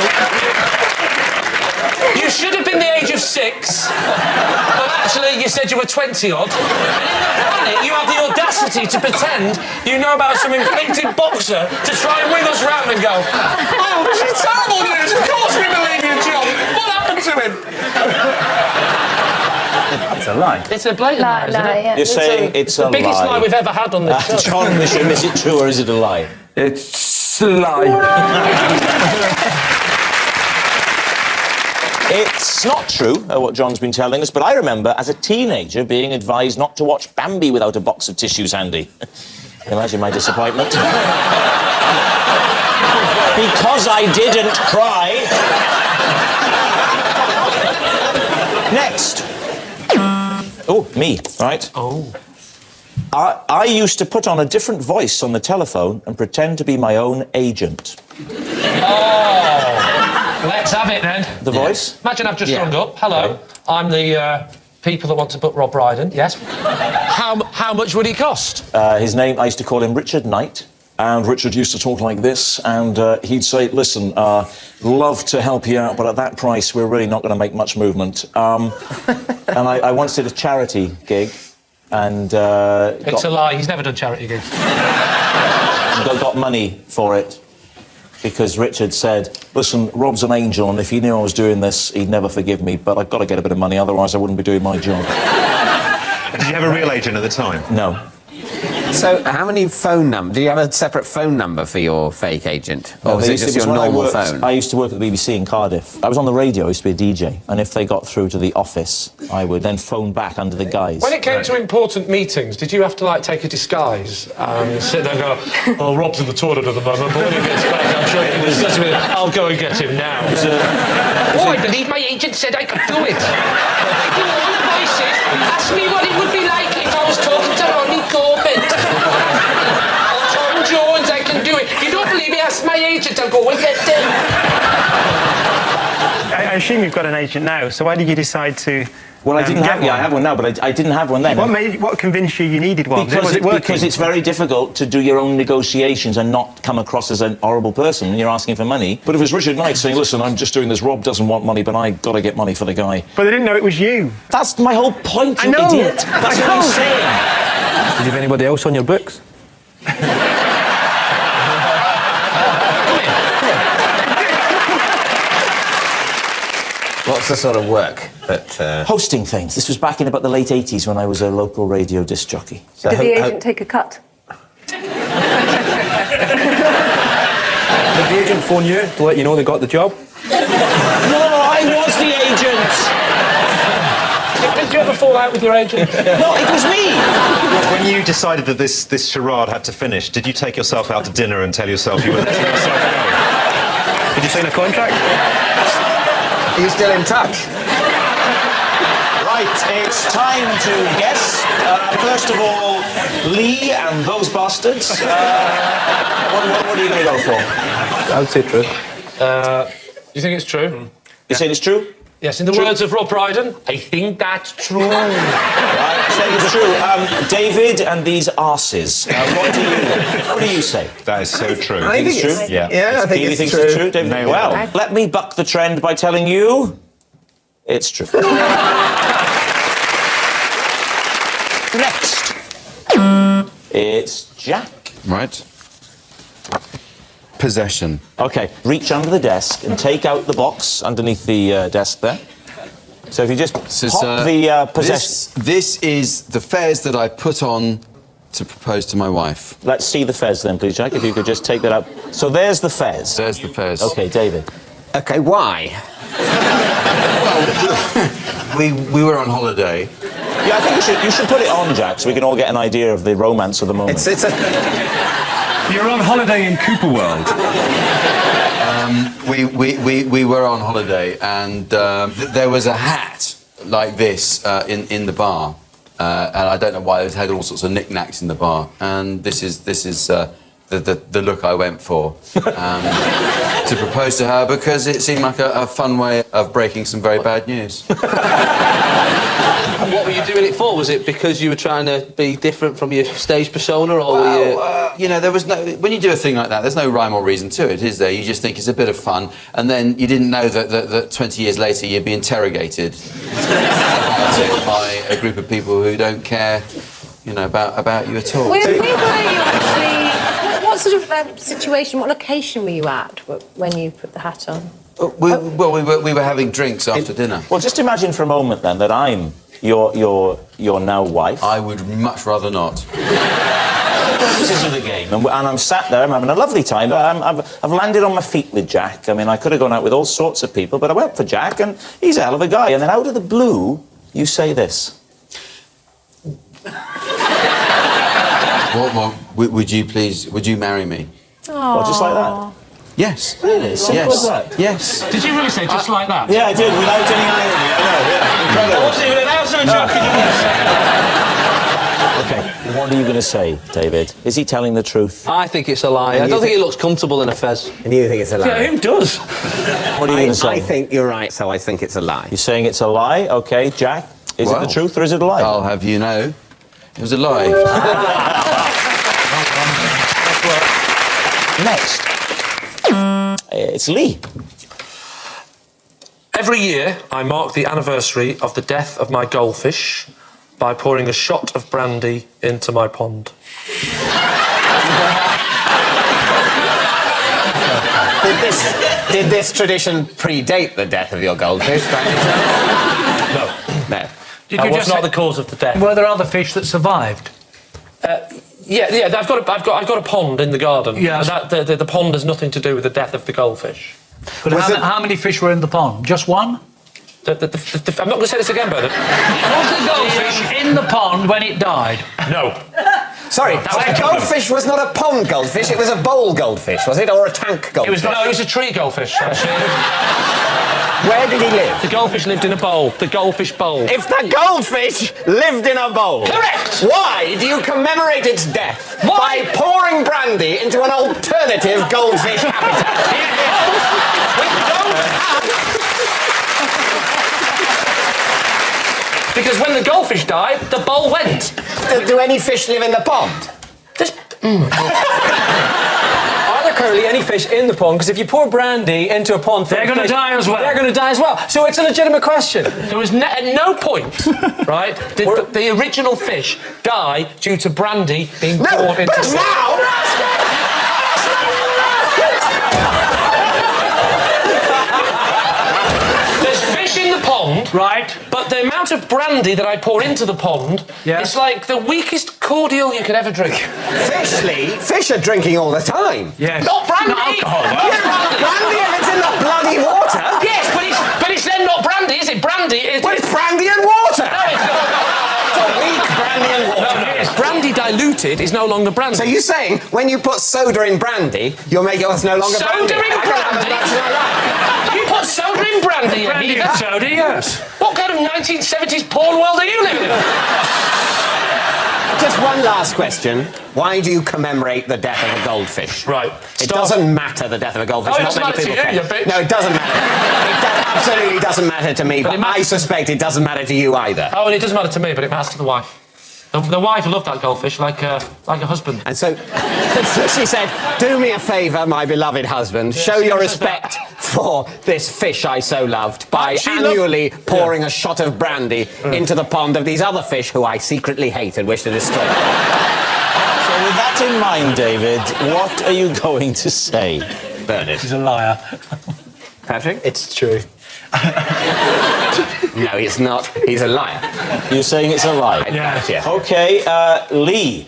You should have been the age of 6, but actually you said you were 20-odd. And in the panic, you have the audacity to pretend you know about some inflicted boxer to try and wing us round and go, oh, this is terrible news. Of course we believe you, John. What happened to him? It's a lie. It's a blatant lie, isn't it? Yeah. You're saying it's a lie. The biggest lie we've ever had on this show. John Bishop, is it true or is it a lie? It's a lie. It's not true, what John's been telling us, but I remember as a teenager being advised not to watch Bambi without a box of tissues handy. Imagine my disappointment. Because I didn't cry. Next. Oh, me, right? Oh. I used to put on a different voice on the telephone and pretend to be my own agent. Oh, let's have it then. The voice? Imagine I've just rung up. Hello, I'm the people that want to book Rob Brydon. Yes. How much would he cost? His name, I used to call him Richard Knight. And Richard used to talk like this, and he'd say, listen, love to help you out, but at that price, we're really not going to make much movement. And I once did a charity gig, and... it's a lie, he's never done charity gigs. got money for it, because Richard said, listen, Rob's an angel, and if he knew I was doing this, he'd never forgive me, but I've got to get a bit of money, otherwise I wouldn't be doing my job. Did you have a real agent at the time? No. So, how many phone numbers? Do you have a separate phone number for your fake agent? Or was it just your normal phone? I used to work at the BBC in Cardiff. I was on the radio, I used to be a DJ, and if they got through to the office, I would then phone back under the guise. When it came to important meetings, did you have to, like, take a disguise and sit there and go, oh, Rob's in the toilet at the moment, but when he gets back, I'm sure he was just with, I'll go and get him now. Oh, I believe my agent said I could do it. I do all the voices. Ask me what it would be like if I was talking to Ronnie Corbett. Or Tom Jones, I can do it. You don't believe me? Ask my agent, I'll go and get him. I assume you've got an agent now, so why did you decide to... Well, I didn't have one. Yeah, I have one now, but I didn't have one then. What convinced you needed one? Was it working? Because it's very difficult to do your own negotiations and not come across as an horrible person when you're asking for money. But if it was Richard Knight saying, listen, I'm just doing this, Rob doesn't want money, but I got to get money for the guy. But they didn't know it was you. That's my whole point, you idiot. That's what I'm saying. Did you have anybody else on your books? What's the sort of work that... Hosting things. This was back in about the late 80s when I was a local radio disc jockey. So did the agent take a cut? Did the agent phone you to let you know they got the job? No, I was the agent! Did you ever fall out with your agent? No, it was me! When you decided that this charade had to finish, did you take yourself out to dinner and tell yourself you were letting yourself go? Did you sign a contract? Are you still in touch? Right, it's time to guess. First of all, Lee and those bastards. What are you going to go for? I would say true. You think it's true? You saying it's true? Yes, in the words of Rob Brydon, I think that's true. Right, saying it's true. David and these arses. What do you say? That is so true. I think it's true. Yeah, I think it's true. David? Well, let me buck the trend by telling you it's true. Next, it's Jack. Right. Possession. OK, reach under the desk and take out the box underneath the desk there. So if you just pop the possession... This is the fez that I put on to propose to my wife. Let's see the fez then, please, Jack, if you could just take that out. So there's the fez. There's the fez. OK, David. OK, why? Well, we were on holiday. Yeah, I think you should put it on, Jack, so we can all get an idea of the romance of the moment. You're on holiday in Cooper World. We were on holiday, and there was a hat like this in the bar, and I don't know why it had all sorts of knickknacks in the bar. And this is the look I went for to propose to her because it seemed like a fun way of breaking some very bad news. And what were you doing it for? Was it because you were trying to be different from your stage persona, or were you... you know, there was no... When you do a thing like that, there's no rhyme or reason to it, is there? You just think it's a bit of fun, and then you didn't know that 20 years later you'd be interrogated about it by a group of people who don't care, you know, about you at all. Where were you actually... What sort of situation, what location were you at when you put the hat on? We were having drinks after dinner. Well, just imagine for a moment then that I'm your now wife. I would much rather not. This is the game, and I'm sat there. I'm having a lovely time. I've landed on my feet with Jack. I mean, I could have gone out with all sorts of people, but I went for Jack, and he's a hell of a guy. And then out of the blue, you say this. Would you marry me? Well, just like that. Yes. Really? Simple as that? Yes. Did you really say just like that? Yeah, I did, without any irony. I know, yeah. Incredible. Wasn't even an absolute joke. OK, what are you going to say, David? Is he telling the truth? I think it's a lie. I don't think he looks comfortable in a fez. And you think it's a lie? Yeah, who does? What are you going to say? I think you're right, so I think it's a lie. You're saying it's a lie? OK, Jack, is it the truth or is it a lie? I'll have you know, it was a lie. Next. It's Lee. Every year, I mark the anniversary of the death of my goldfish by pouring a shot of brandy into my pond. Did this tradition predate the death of your goldfish? No. No. I was not the cause of the death. Were there other fish that survived? Yeah. I've got a pond in the garden. Yes. The pond has nothing to do with the death of the goldfish. But how many fish were in the pond? Just one? I'm not going to say this again, Bernard. Was the goldfish in the pond when it died? No. Sorry, the goldfish was not a pond goldfish, it was a bowl goldfish, was it? Or a tank goldfish? It was a tree goldfish, actually. Where did he live? The goldfish lived in a bowl. The goldfish bowl. If the goldfish lived in a bowl... Correct! Why do you commemorate its death? By pouring brandy into an alternative goldfish habitat? Because when the goldfish died, the bowl went. Do any fish live in the pond? Are there currently any fish in the pond? Because if you pour brandy into a pond... They're going to die as well. They're going to die as well. So it's a legitimate question. There was at no point, right, did the original fish die due to brandy being poured into... But now... There's fish in the pond, right? But the amount of brandy that I pour into the pond is like the weakest cordial you could ever drink. Fish, Lee? Fish are drinking all the time. Yes. Not brandy! Not alcohol, Brandy if it's in the bloody water? Yes, but it's then not brandy, is it? Brandy is... Well, it's brandy and water! No, it's not. It's a weak brandy and water. No, it's brandy diluted is no longer brandy. So you're saying when you put soda in brandy, you'll make it no longer brandy? Soda in brandy? You put soda in brandy? Brandy and soda, yes. What kind of 1970s porn world are you living in? Just one last question. Why do you commemorate the death of a goldfish? Right. It doesn't matter the death of a goldfish. Oh, it Not doesn't many matter to people you, care. you bitch. No, it doesn't matter. It absolutely doesn't matter to me, but I suspect it doesn't matter to you either. Oh, and it doesn't matter to me, but it matters to the wife. The wife loved that goldfish like a husband. And so she said, do me a favour, my beloved husband, show your respect for this fish I so loved by annually pouring a shot of brandy into the pond of these other fish who I secretly hate and wish to destroy. So with that in mind, David, what are you going to say? Bernard. He's a liar. Patrick? It's true. No, it's not. He's a liar. You're saying it's a lie? Yes. OK, Lee,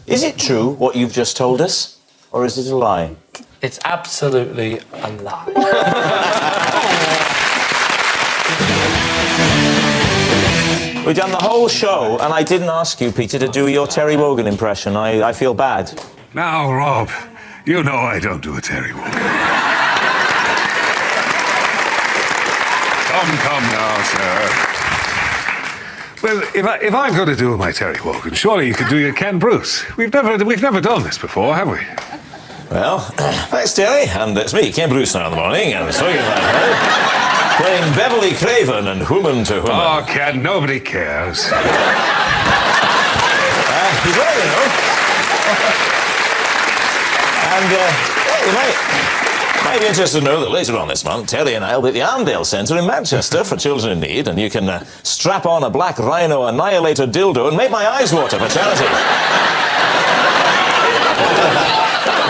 is it true what you've just told us? Or is it a lie? It's absolutely a lie. We've done the whole show, and I didn't ask you, Peter, to do your Terry Wogan impression. I feel bad. Now, Rob, you know I don't do a Terry Wogan. Come now, sir. Well, if I'm going to do my Terry Wogan, surely you could do your Ken Bruce. We've never done this before, have we? Well, thanks, Terry. And it's me, Ken Bruce, now in the morning, and swinging right here, playing Beverly Craven and Woman to Woman. Oh, Ken, nobody cares. He's well, you know. And you might be interested to know that later on this month, Terry and I will be at the Arndale Centre in Manchester for Children in Need, and you can strap on a black rhino annihilator dildo and make my eyes water for charity.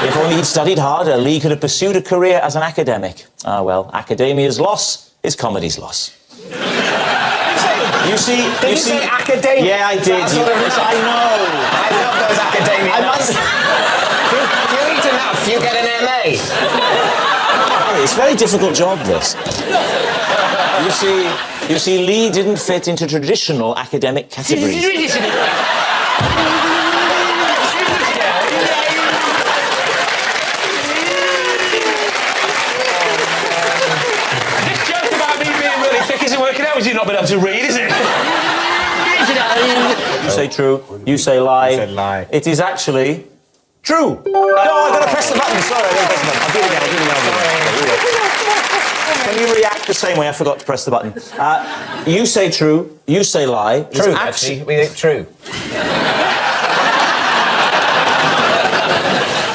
If only he'd studied harder, Lee could have pursued a career as an academic. Ah, well, academia's loss is comedy's loss. You see... Did you say academia? Yeah, I did. I know. I love those academia nuts. If you eat enough, you get an MA. It's a very difficult job, this. You see, Lee didn't fit into traditional academic categories. This joke about me being really thick isn't working out, because you've not been able to read, is it? You say true, you say lie. You said lie. It is actually true. No, I've got to press the button. Sorry, I didn't press the button. I'll do it again. Can you react the same way? I forgot to press the button. You say true, you say lie. True, actually. We think true.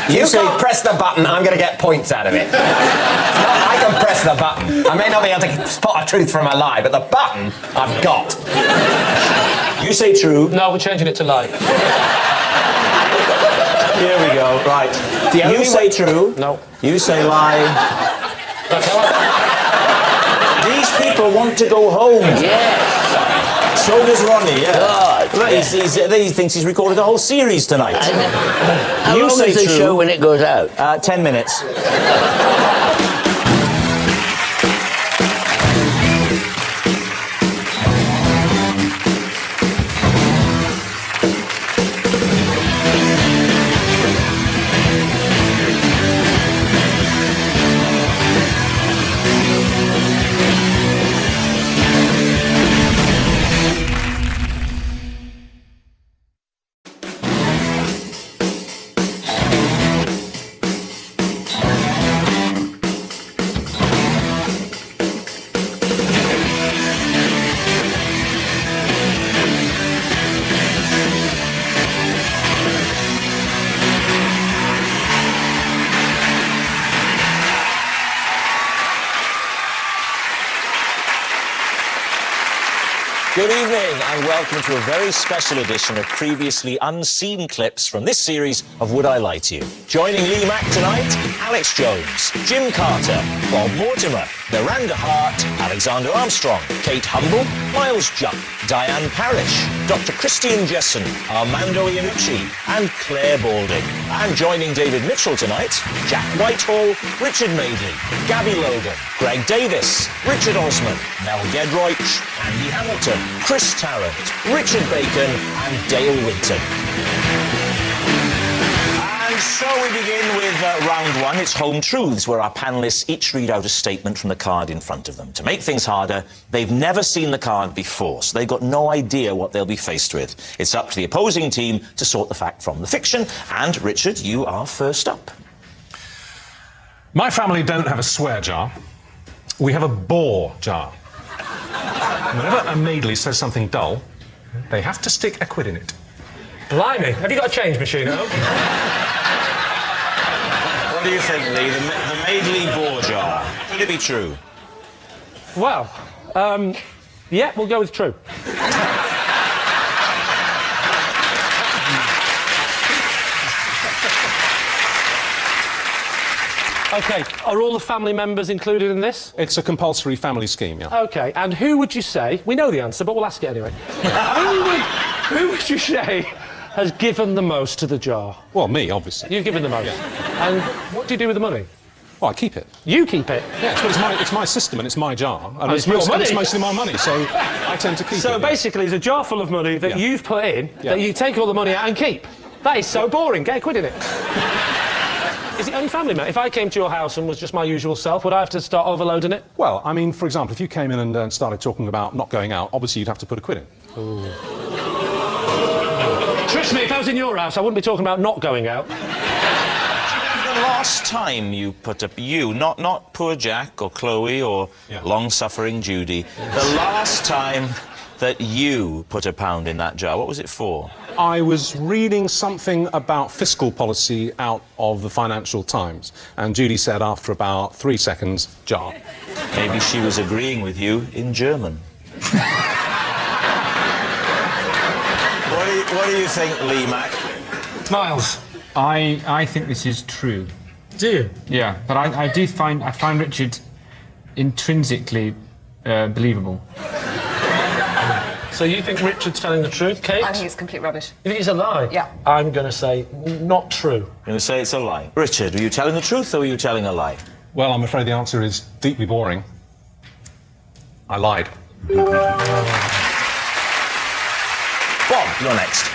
You can't press the button, I'm going to get points out of it. I can press the button. I may not be able to spot a truth from a lie, but the button I've got. You say true. No, we're changing it to lie. Here we go. Right. You say true. No. You say lie. These people want to go home. Yes. So does Ronnie, yeah. God, Well, he thinks he's recorded a whole series tonight. How long is the show when it goes out? 10 minutes. Good evening and welcome to a very special edition of previously unseen clips from this series of Would I Lie to You? Joining Lee Mack tonight, Alex Jones, Jim Carter, Bob Mortimer, Miranda Hart, Alexander Armstrong, Kate Humble, Miles Jupp, Diane Parrish, Dr. Christian Jessen, Armando Iannucci and Claire Balding. And joining David Mitchell tonight, Jack Whitehall, Richard Madeley, Gabby Logan, Greg Davis, Richard Osman, Mel Gedroich, Andy Hamilton, Chris Tarrant, Richard Bacon and Dale Winton. And so we begin with round one. It's Home Truths, where our panellists each read out a statement from the card in front of them. To make things harder, they've never seen the card before, so they've got no idea what they'll be faced with. It's up to the opposing team to sort the fact from the fiction. And, Richard, you are first up. My family don't have a swear jar. We have a bore jar. Whenever a Madeley says something dull, they have to stick a quid in it. Blimey, have you got a change machine at home? What do you think, Lee? The Madeley bore jar. Could it be true? Well, yeah, we'll go with true. OK, are all the family members included in this? It's a compulsory family scheme, yeah. OK, and who would you say... We know the answer, but we'll ask it anyway. who would you say has given the most to the jar? Well, me, obviously. You've given the most. Yeah. And what do you do with the money? Well, I keep it. You keep it? Yeah, it's my system and it's my jar. And it's your money. It's mostly my money, so I tend to keep it. So basically, it's a jar full of money that you've put in, that you take all the money out and keep. That is so boring. Get a quid in it. Is it unfamily, mate? If I came to your house and was just my usual self, would I have to start overloading it? Well, I mean, for example, if you came in and started talking about not going out, obviously you'd have to put a quid in. Ooh. Trust me, if I was in your house, I wouldn't be talking about not going out. The last time you put up... not poor Jack or Chloe or long-suffering Judy. The last time that you put £1 in that jar, what was it for? I was reading something about fiscal policy out of the Financial Times, and Judy said after about 3 seconds, jar. Maybe she was agreeing with you in German. What do you think, Lee Mack? Miles? I think this is true. Do you? Yeah, but I find Richard intrinsically believable. So you think Richard's telling the truth, Kate? I think it's complete rubbish. You think it's a lie? Yeah. I'm going to say not true. You're going to say it's a lie. Richard, were you telling the truth or were you telling a lie? Well, I'm afraid the answer is deeply boring. I lied. Bob, you're next.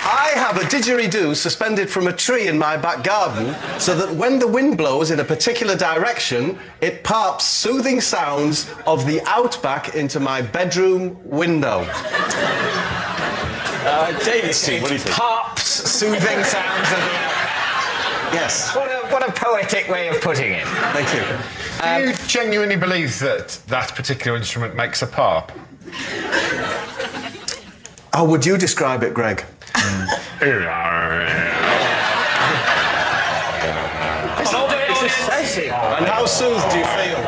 I have a didgeridoo suspended from a tree in my back garden so that when the wind blows in a particular direction, it pops soothing sounds of the outback into my bedroom window. David's team, what do you think? Pops soothing sounds of the... Yes. What a poetic way of putting it. Thank you. Do you genuinely believe that that particular instrument makes a pop? How would you describe it, Greg? And how soothed do you feel?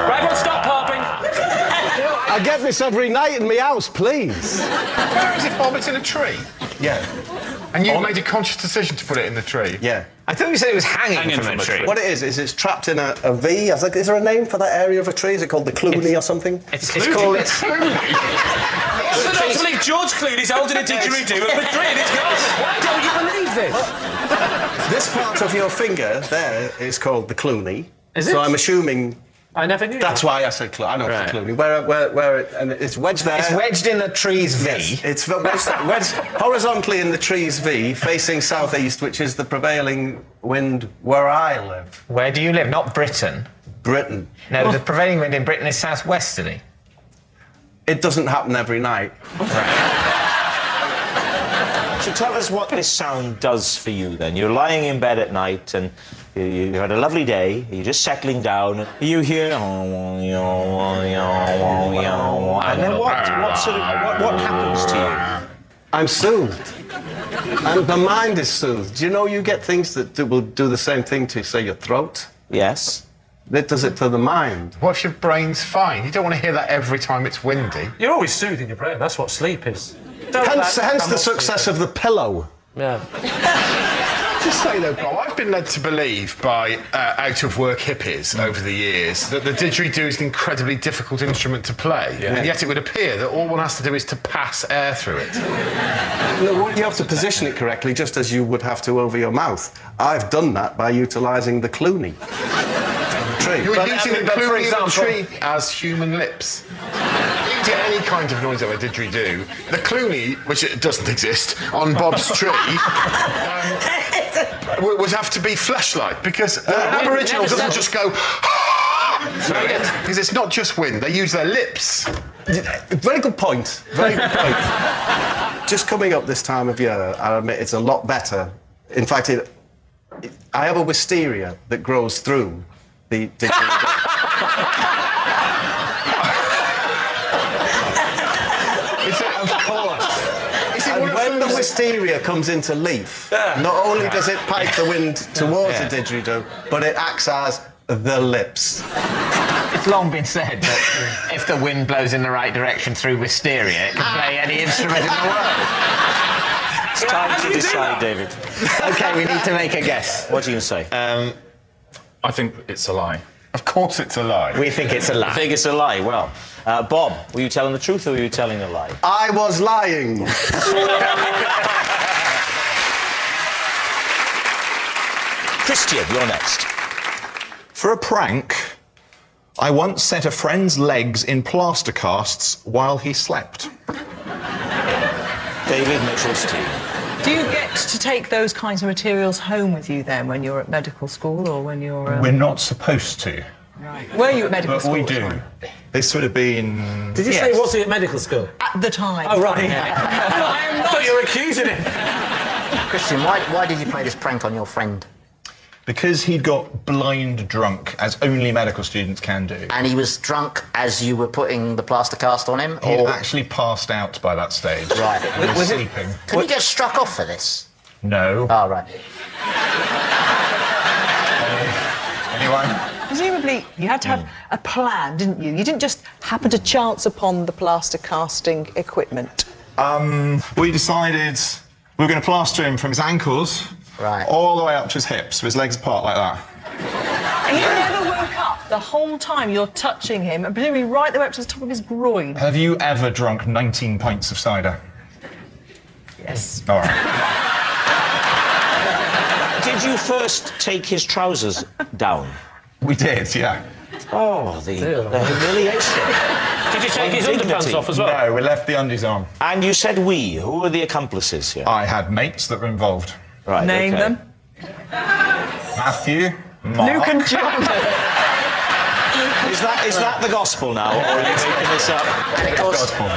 Right, everyone stop harping. I get this every night in my house, please. Where is it, Bob? It's in a tree? Yeah. And you made a conscious decision to put it in the tree? Yeah. I thought you said it was hanging from a tree. What it is it's trapped in a V. Is there a name for that area of a tree? Is it called the Clooney or something? It's called... What's the not to believe George Clooney's holding a didgeridoo of a tree in his garden? Why don't you believe this? This part of your finger there is called the Clooney. Is it? So I'm assuming... I never knew That's why I said I know it's Clooney. And it's wedged there. It's wedged in the tree's V. Yes, it's wedged horizontally in the tree's V, facing southeast, which is the prevailing wind where I live. Where do you live? Not Britain. Britain. No, the prevailing wind in Britain is southwesterly. It doesn't happen every night. So tell us what this sound does for you then. You're lying in bed at night and you had a lovely day, you're just settling down, you hear... And then what happens to you? I'm soothed. And the mind is soothed. Do you know you get things that will do the same thing to, say, your throat? Yes. It does it to the mind. What if your brain's fine? You don't want to hear that every time it's windy. You're always soothing your brain. That's what sleep is. Hence the success of the pillow. Yeah. Just say though, Bob, I've been led to believe by out-of-work hippies over the years that the didgeridoo is an incredibly difficult instrument to play, and yet it would appear that all one has to do is to pass air through it. No, you have to position it correctly, just as you would have to over your mouth. I've done that by utilising the Clooney. You're using the Clooney of the tree as human lips. You get any kind of noise over a didgeridoo. The Clooney, which it doesn't exist, on Bob's tree, would have to be flesh-like, because Aboriginal doesn't just go... Because it's not just wind, they use their lips. Very good point. Very good point. Just coming up this time of year, I admit it's a lot better. In fact, I have a wisteria that grows through the didgeridoo. Of course. And when the wisteria comes into leaf, not only does it pipe the wind towards the didgeridoo, but it acts as the lips. It's long been said that if the wind blows in the right direction through wisteria, it can play any instrument in the world. It's time to decide, David. OK, we need to make a guess. What are you going to say? I think it's a lie. Of course it's a lie. We think it's a lie. I think it's a lie. Well, Bob, were you telling the truth or were you telling a lie? I was lying. Christian, you're next. For a prank, I once set a friend's legs in plaster casts while he slept. David Mitchell's team. Do you get to take those kinds of materials home with you then when you're at medical school or when you're... We're not supposed to. Right. Were you at medical But school? we do. This would have been... Did you say was he at medical school? At the time. Oh, right. I thought you were accusing him. Christian, why did you play this prank on your friend? Because he'd got blind drunk, as only medical students can do. And he was drunk as you were putting the plaster cast on him? He'd actually passed out by that stage. Right. He was sleeping. Could he get struck off for this? No. Oh, right. Anyone? Presumably, you had to have a plan, didn't you? You didn't just happen to chance upon the plaster casting equipment. We decided we were going to plaster him from his ankles all the way up to his hips, with his legs apart like that. And you never woke up the whole time you're touching him, and presumably right the way up to the top of his groin. Have you ever drunk 19 pints of cider? Yes. All right. Did you first take his trousers down? We did, yeah. Oh, the humiliation. Did you take his underpants off as well? No, we left the undies on. And you said we. Who were the accomplices here? I had mates that were involved. Right, Name them. Matthew, Mark. Luke and John. Is that the gospel now, or are you making this up?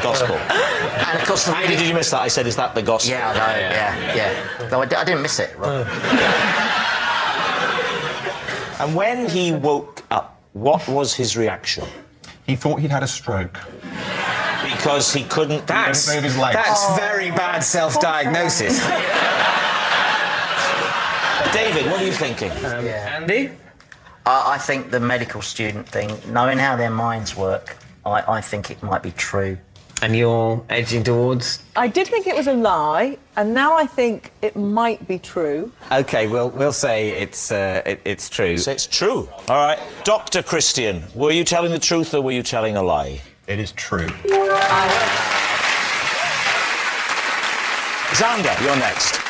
Gospel. And of course, How did you miss that? I said, is that the gospel? Yeah, I know, yeah. Though I didn't miss it. Right. And when he woke up, what was his reaction? He thought he'd had a stroke. Because he couldn't move his legs. That's very bad self-diagnosis. David, what are you thinking? Andy? I think the medical student thing, knowing how their minds work, I think it might be true. And you're edging towards? I did think it was a lie, and now I think it might be true. OK, we'll say it's true. So it's true. All right. Dr. Christian, were you telling the truth or were you telling a lie? It is true. Xander, you're next.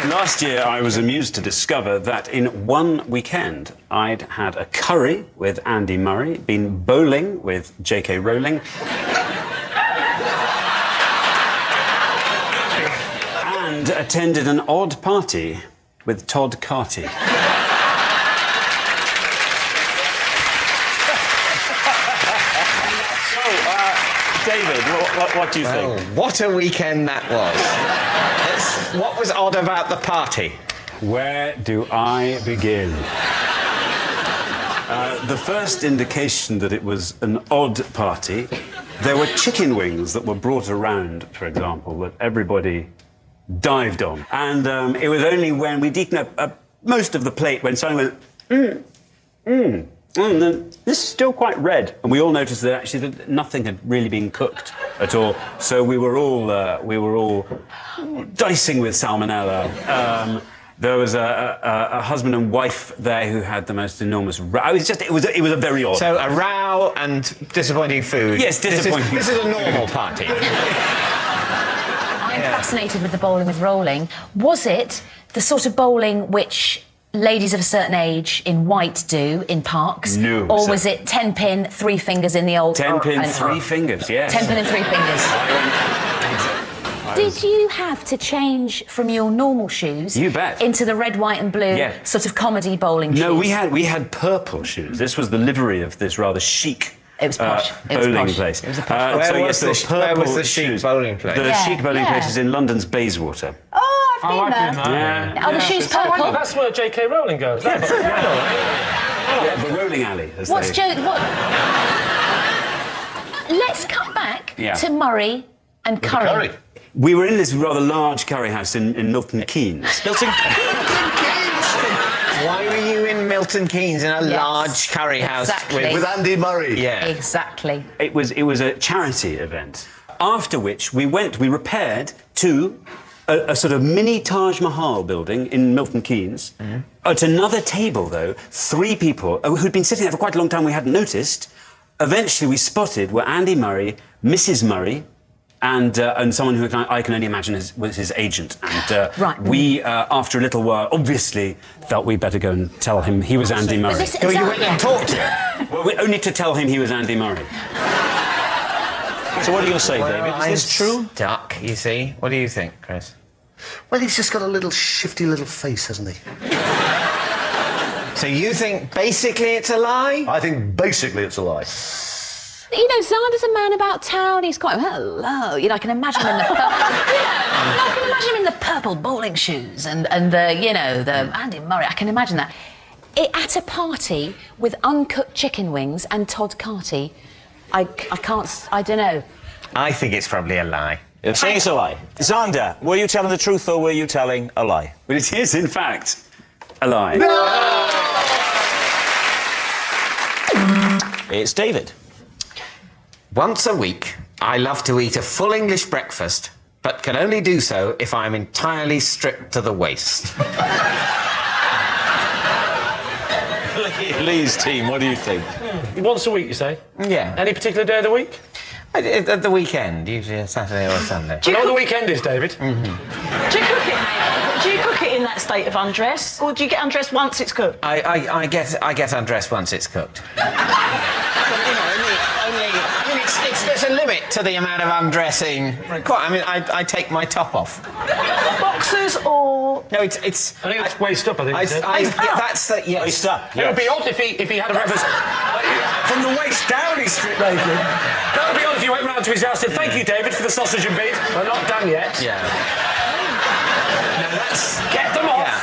Last year, I was amused to discover that in one weekend, I'd had a curry with Andy Murray, been bowling with J.K. Rowling, and attended an odd party with Todd Carty. David, what do you think? What a weekend that was. What was odd about the party? Where do I begin? The first indication that it was an odd party, there were chicken wings that were brought around, for example, that everybody dived on. And it was only when we'd eaten up most of the plate when someone went, this is still quite red. And we all noticed that actually that nothing had really been cooked at all. So we were all dicing with salmonella. There was a husband and wife there who had the most enormous row. It was a very odd. So a row and disappointing food. Yes, disappointing. This is a normal party. I'm fascinated with the bowling with rolling. Was it the sort of bowling which ladies of a certain age in white do in parks? No. Or was it 10 pin, 3 fingers in the old... 10 pin, 3 fingers, yes. 10 pin and 3 fingers. Did you have to change from your normal shoes You bet. into the red, white and blue sort of comedy bowling shoes? No, we had purple shoes. This was the livery of this rather chic posh. bowling place. It was a posh. Where was the chic bowling place? The chic bowling place is in London's Bayswater. Oh, I've been there. Yeah. Are the shoes purple? That's where J.K. Rowling goes. Yeah, the rolling alley. What's Let's cut back to Murray and Curry. We were in this rather large curry house in Milton Keynes. Milton Why were you in Milton Keynes in a large curry house with Andy Murray? Yeah. Exactly. It was a charity event. After which we repaired to a sort of mini Taj Mahal building in Milton Keynes. Mm-hmm. At another table, though, 3 people who'd been sitting there for quite a long time we hadn't noticed. Eventually we spotted were Andy Murray, Mrs. Murray, and someone who I can only imagine was his agent. And we, after a little while, obviously felt we'd better go and tell him he was Andy Murray. So you went and talked to him? Well, only to tell him he was Andy Murray. So what are you going to say, David? Is this true? Duck, you see. What do you think, Chris? Well, he's just got a little shifty little face, hasn't he? So you think basically it's a lie? I think basically it's a lie. You know, Xander's a man about town. He's quite hello. You know, I can imagine him in the I can imagine him in the purple bowling shoes and the the Andy Murray. I can imagine that. At a party with uncooked chicken wings and Todd Carty, I don't know. I think it's probably a lie. You're saying it's a lie. Xander, were you telling the truth or were you telling a lie? Well, it is, in fact, a lie. No! It's David. Once a week, I love to eat a full English breakfast, but can only do so if I'm entirely stripped to the waist. Lee's team, what do you think? Once a week, you say? Yeah. Any particular day of the week? At the weekend, usually a Saturday or a Sunday. Do you know what the weekend is, David? Mm-hmm. Do you cook it in that state of undress, or do you get undressed once it's cooked? I get undressed once it's cooked. There's a limit to the amount of undressing. I take my top off. Boxers or... No, it's... I think it's waist up, I think. That's the... Yes. Waist up, It would be odd if he had a breakfast... From the waist down, he's stripped naked. That would be odd if you went round to his house and said, thank you, David, for the sausage and beef. We're not done yet. Yeah. No, that's... Get them off! Yeah.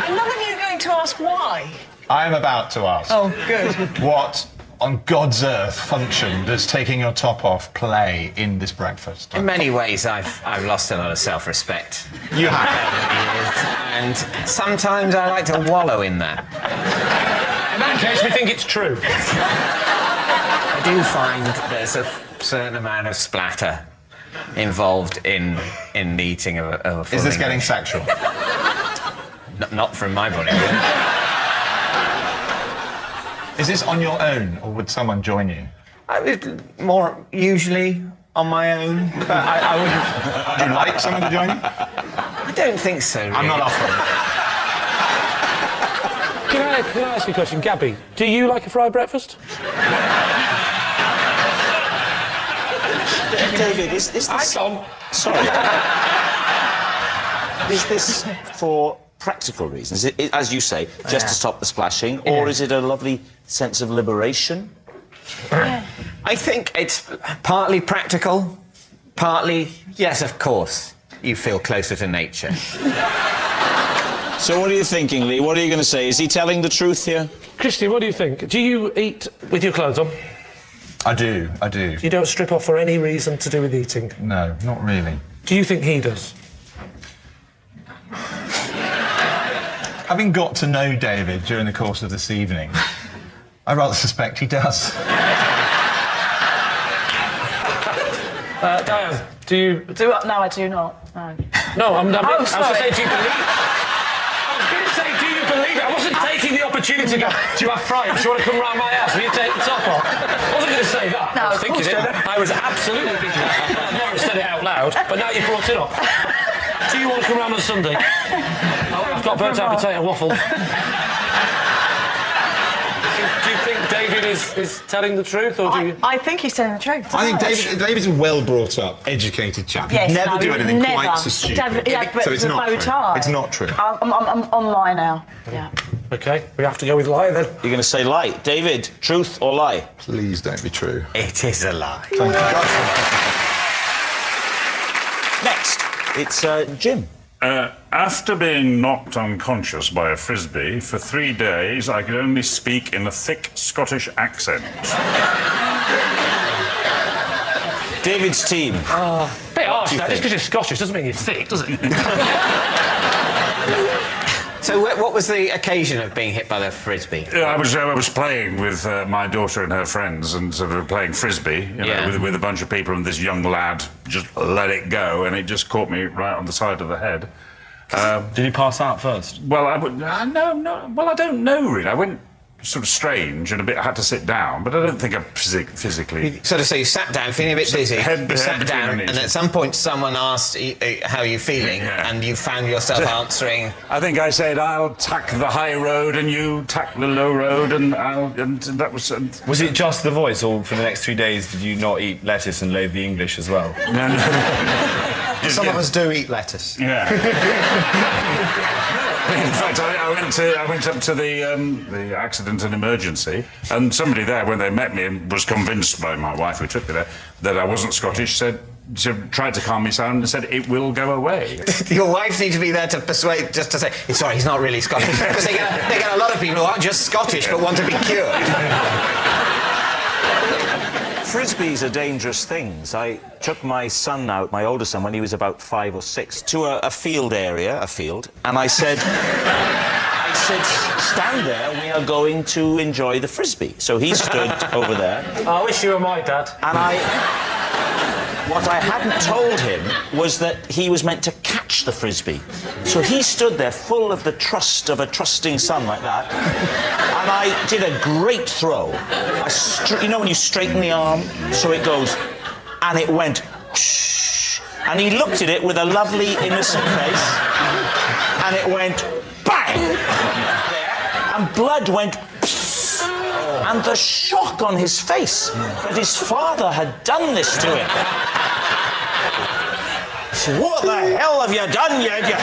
And none of you are going to ask why. I am about to ask. Oh, good. What on God's earth function does taking your top off play in this breakfast? In many ways, I've lost a lot of self-respect. You have. And sometimes I like to wallow in that. In that case, we think it's true. I do find there's certain amount of splatter involved in the eating of a full Is this English. getting sexual? Not from my point of view. Is this on your own, or would someone join you? I would more usually on my own, but I wouldn't. Would you like someone to join you? I don't think so. Really. I'm not offering. Can I ask you a question, Gabby? Do you like a fried breakfast? David, is this... Sorry. Is this for practical reasons? As you say, just to stop the splashing, or is it a lovely sense of liberation? I think it's partly practical, partly, yes, of course, you feel closer to nature. So what are you thinking, Lee? What are you going to say? Is he telling the truth here? Christian, what do you think? Do you eat with your clothes on? I do. You don't strip off for any reason to do with eating? No, not really. Do you think he does? Having got to know David during the course of this evening, I rather suspect he does. Diane, do you... No, I do not. No. No, I was going to sorry. say, do you believe... I was going to say, do you believe it? I wasn't taking the opportunity to go, do you have fries? Do you want to come round my house? Will you take the top off? I wasn't going to say that. No, I was of thinking course it. not. I was absolutely thinking that. I've never said it out loud, but now you've brought it up. Do you want to come round on Sunday? I've got burnt out potato waffle. Do you think David is telling the truth, or do you... I think he's telling the truth. I think David's a well brought up, educated chap. Yes, He'd never no, do anything never. quite so stupid. Yeah, but so it's the not bow true. tie. It's not true. I'm on lie now. Yeah. OK, we have to go with lie, then. You're going to say lie. David, truth or lie? Please don't be true. It is a lie. Thank you. Next, it's Jim. After being knocked unconscious by a frisbee, for 3 days I could only speak in a thick Scottish accent. David's team. Bit harsh, that. Just because you're Scottish doesn't mean you're thick, does it? So what was the occasion of being hit by the frisbee? I was playing with my daughter and her friends and sort of playing frisbee, with a bunch of people, and this young lad just let it go, and it just caught me right on the side of the head. Did he pass out first? Well, no. Well, I don't know really. I went sort of strange and had to sit down, but I don't think I physically. So you sat down, feeling a bit dizzy. You sat down, and at some point someone asked how you're feeling, and you found yourself answering. I think I said, "I'll tack the high road, and you tack the low road," and that was. Was it just the voice, or for the next 3 days did you not eat lettuce and loathe the English as well? No. Some of us do eat lettuce. Yeah. In fact, I went up to the accident and emergency, and somebody there, when they met me, and was convinced by my wife, who took me there, that I wasn't Scottish, tried to calm me down and said, "It will go away." Your wife needs to be there to persuade, just to say, sorry, he's not really Scottish. Because they get a lot of people who aren't just Scottish but want to be cured. Frisbees are dangerous things. I took my son out, my older son, when he was about 5 or 6, to a field area, and I said, stand there, we are going to enjoy the frisbee. So he stood over there. I wish you were my dad. And what I hadn't told him was that he was meant to catch the frisbee. So he stood there full of the trust of a trusting son like that. And I did a great throw. You know when you straighten the arm, so it goes, and it went, shh. And he looked at it with a lovely, innocent face, and it went, bang! And blood went, psst. And the shock on his face that his father had done this to him. He said, "What the hell have you done, you idiot?"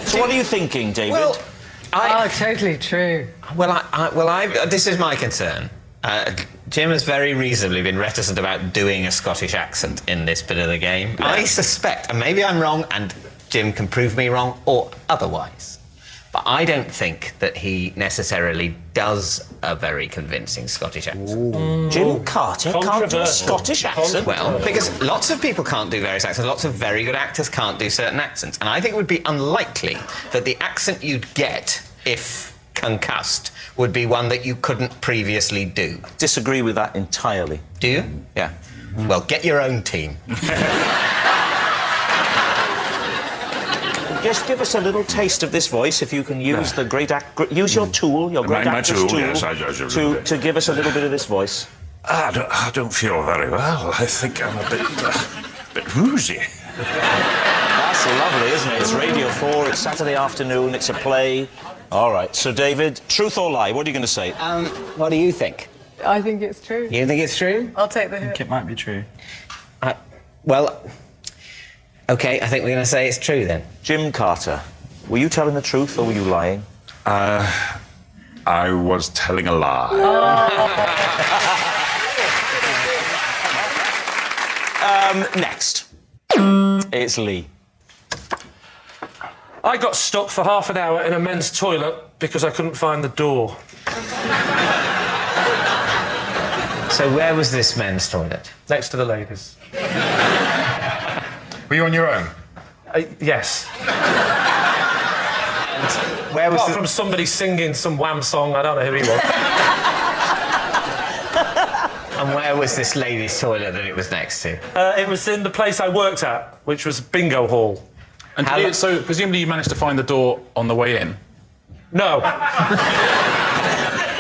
So what are you thinking, David? Well, totally true. This is my concern. Jim has very reasonably been reticent about doing a Scottish accent in this bit of the game. Yeah. I suspect, and maybe I'm wrong, and Jim can prove me wrong, or otherwise, but I don't think that he necessarily does a very convincing Scottish accent. Jim Carter can't do a Scottish accent? Well, because lots of people can't do various accents. Lots of very good actors can't do certain accents. And I think it would be unlikely that the accent you'd get if concussed would be one that you couldn't previously do. Disagree with that entirely. Do you? Yeah. Well, get your own team. Just give us a little taste of this voice, if you can use the great use your tool, your great actor's tool, yes, to give us a little bit of this voice. I don't feel very well. I think I'm a bit woozy. That's lovely, isn't it? It's Radio 4, it's Saturday afternoon, it's a play. All right, so David, truth or lie, what are you going to say? What do you think? I think it's true. You think it's true? I'll take the hit. It might be true. Well, OK, I think we're going to say it's true then. Jim Carter, were you telling the truth or were you lying? I was telling a lie. Next. It's Lee. I got stuck for half an hour in a men's toilet because I couldn't find the door. So where was this men's toilet? Next to the ladies. Were you on your own? Yes. Where was Apart from somebody singing some Wham song, I don't know who he was. And where was this ladies' toilet that it was next to? It was in the place I worked at, which was bingo hall. And so presumably you managed to find the door on the way in? No.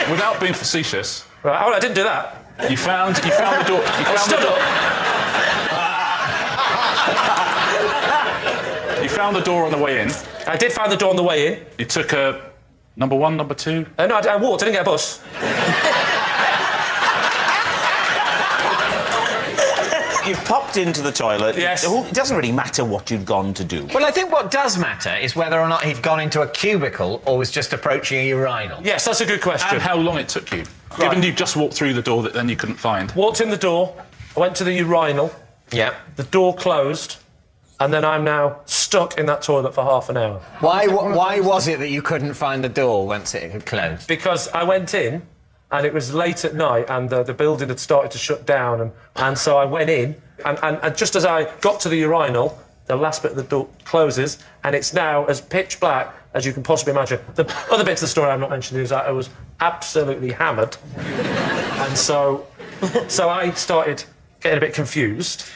Without being facetious. Right, I didn't do that. You found the door. You found the door on the way in. I did find the door on the way in. You took number 1, number 2. No, I walked. I didn't get a bus. You've popped into the toilet. Yes. It doesn't really matter what you'd gone to do. Well, I think what does matter is whether or not he'd gone into a cubicle or was just approaching a urinal. Yes, that's a good question. And how long it took you. Right. Given you just walked through the door that then you couldn't find. Walked in the door. I went to the urinal. Yeah. The door closed. And then I'm now stuck in that toilet for half an hour. Why was it that you couldn't find the door once it had closed? Because I went in, and it was late at night, and the building had started to shut down, and so I went in, and just as I got to the urinal, the last bit of the door closes, and it's now as pitch black as you can possibly imagine. The other bits of the story I'm not mentioning is that I was absolutely hammered, and so I started getting a bit confused.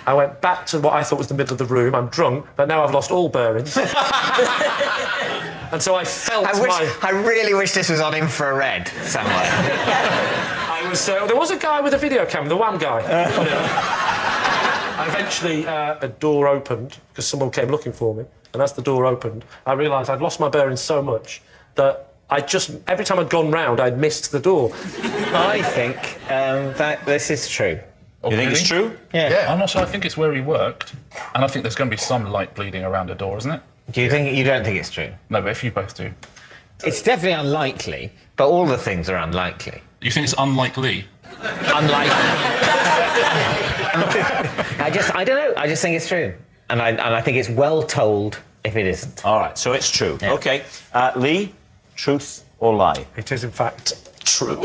I went back to what I thought was the middle of the room. I'm drunk, but now I've lost all bearings. And so I felt I really wish this was on infrared somewhere. There was a guy with a video camera, the Wham guy. Eventually, a door opened, because someone came looking for me, and as the door opened, I realised I'd lost my bearings so much that every time I'd gone round, I'd missed the door. I think that this is true. You think it's true? Yeah. I'm not sure. I think it's where he worked, and I think there's going to be some light bleeding around the door, isn't it? You don't think it's true? No, but if you both do. It's definitely unlikely, but all the things are unlikely. You think it's unlikely? Unlikely. I don't know. I just think it's true, and I think it's well told if it isn't. All right, so it's true. Yeah. OK. Lee, truth or lie? It is, in fact, true.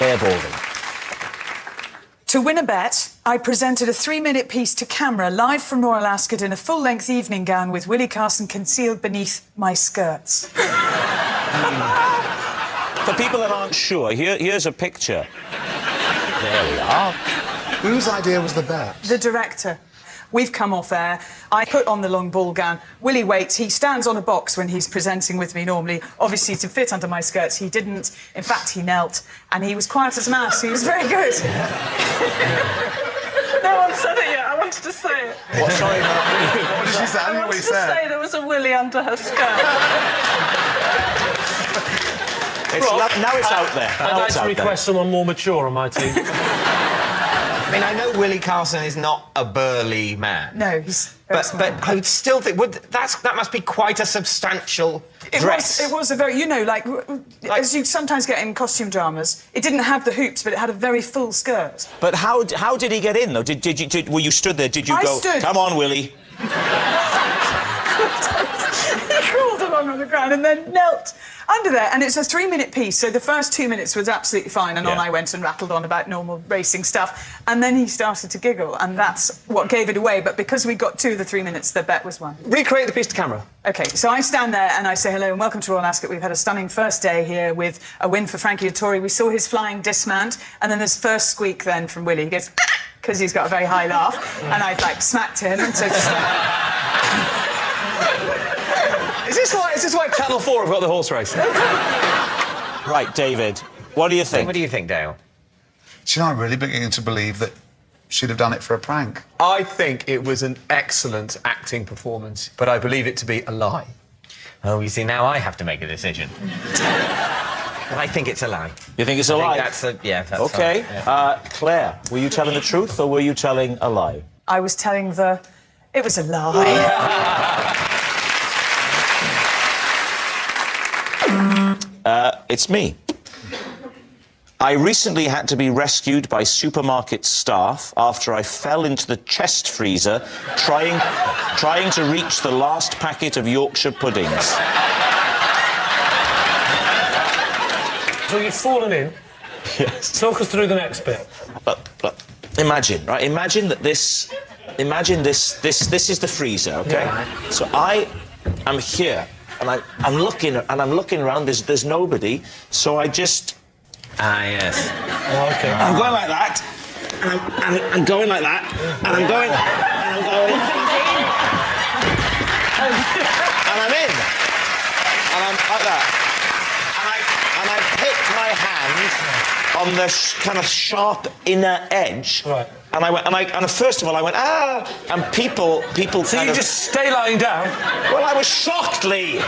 Airballing. To win a bet, I presented a 3-minute piece to camera live from Royal Ascot in a full-length evening gown with Willie Carson concealed beneath my skirts. For people that aren't sure, here's a picture. There we are. Whose idea was the bet? The director. We've come off air. I put on the long ball gown. Willie waits. He stands on a box when he's presenting with me normally, obviously to fit under my skirts. He didn't. In fact, he knelt, and he was quiet as a mouse. He was very good. No one said it yet. I wanted to say it. What? Sorry, what did she say? I wanted to say there was a Willie under her skirt. Now it's out there. I'd like to request someone more mature on my team. I mean, I know Willie Carson is not a burly man. No, he's... But I would still think... that must be quite a substantial dress. It was a very... You know, like, as you sometimes get in costume dramas, it didn't have the hoops, but it had a very full skirt. But how did he get in, though? Were you stood there? Did you go, stood. Come on, Willie? He crawled along on the ground and then knelt. under there, and it's a 3-minute piece, so the first 2 minutes was absolutely fine, and on Yeah. I went and rattled on about normal racing stuff, and then he started to giggle, and that's what gave it away, but because we got 2 of the 3 minutes, the bet was won. Recreate the piece to camera. OK, so I stand there and I say hello and welcome to Royal Ascot. We've had a stunning first day here with a win for Frankie Dettori. We saw his flying dismount, and then this first squeak then from Willie. He goes, because he's got a very high laugh, and I'd like smacked him, and so just... Is this why Channel 4 have got the horse race? Right, David, what do you think? What do you think, Dale? Do you know, I'm really beginning to believe that she'd have done it for a prank. I think it was an excellent acting performance, but I believe it to be a lie. Oh, you see, now I have to make a decision. I think it's a lie. You think it's a lie? That's that's OK. fine, yeah. Claire, were you telling the truth or were you telling a lie? I was telling it was a lie. It's me. I recently had to be rescued by supermarket staff after I fell into the chest freezer trying to reach the last packet of Yorkshire puddings. So you've fallen in. Yes. Talk us through the next bit. Look, imagine, right? Imagine that this is the freezer, okay? Yeah. So I am here, and I'm looking around. There's nobody, so I just. Yes. Oh, okay. I'm going like that, and I'm going like that, and I'm going, and I'm going, and I'm in, and I'm like that, and I picked my hand on the kind of sharp inner edge, right. And I went, and first of all I went and people. So you just stay lying down? Well, I was shocked, Lee.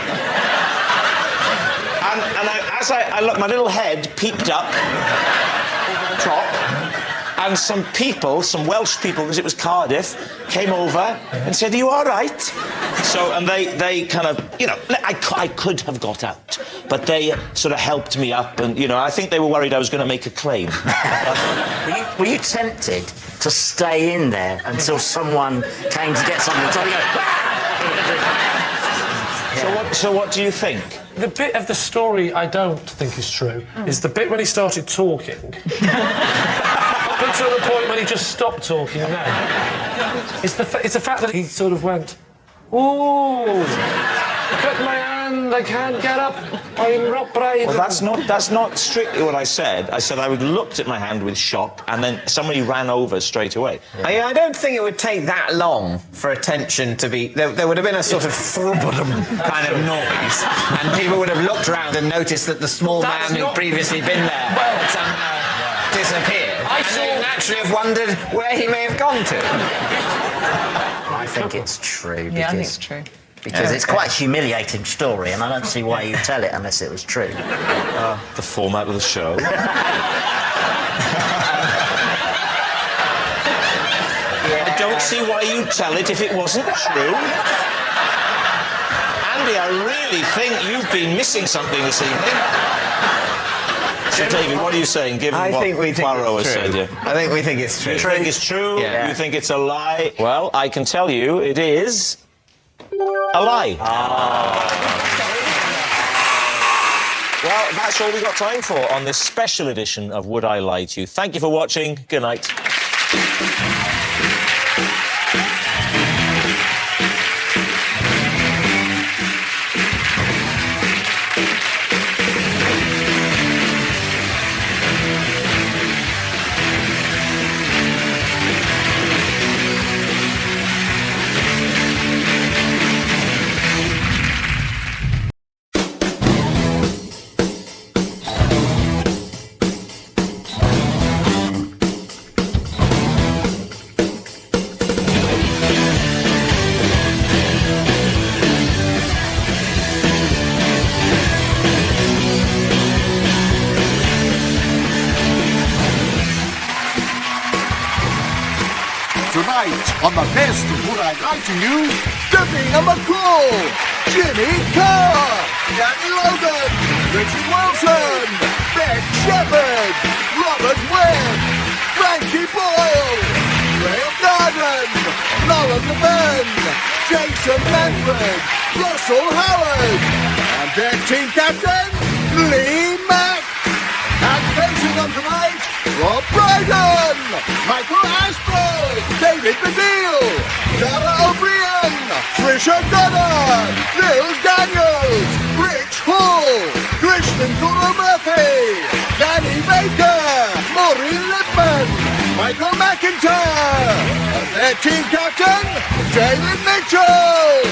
And as I looked, my little head peeped up over the top, and some Welsh people, because it was Cardiff, came over and said, "Are you all right?" So, and they kind of, I could have got out, but they sort of helped me up, and, I think they were worried I was going to make a claim. Were you tempted to stay in there until someone came to get something? So you go, So what do you think? The bit of the story I don't think is true is the bit when he started talking. Up until the point when he just stopped talking now. It's the fact that he sort of went, "Ooh, look at my hand, I can't get up, I'm Rob Brydon." Well, that's not strictly what I said. I said I would looked at my hand with shock, and then somebody ran over straight away. I don't think it would take that long for attention to be... There would have been a sort of thrubbadum kind of noise, and people would have looked around and noticed that the small man who'd previously been there had somehow disappeared. They naturally have wondered where he may have gone to. I think it's true. Yeah, I think it's true. Because it's quite a humiliating story, and I don't see why you tell it unless it was true. The format of the show. I don't see why you tell it if it wasn't true. Andy, I really think you've been missing something this evening. So, David, what are you saying, given what Poirot has said here? I think we think it's true. You think it's true? Yeah. You think it's a lie? Well, I can tell you it is a lie. Well, that's all we got time for on this special edition of Would I Lie to You. Thank you for watching. Good night. Tonight, on the best of Would I Lie to You, Davina McCall, Jimmy Carr, Danny Logan, Richard Wilson, Ben Shepherd, Robert Webb, Frankie Boyle, Graham Garden, Nolan Levin, Jason Manfred, Russell Howard, and Their team captain, Lee Mack. And facing on tonight, Rob Brydon, Michael Ashford, David Baddiel, Sarah O'Brien, Trisha Goddard, Lil Daniels, Rich Hall, Kristen Murphy, Danny Baker, Maureen Lipman, Michael McIntyre, and their team captain, David Mitchell.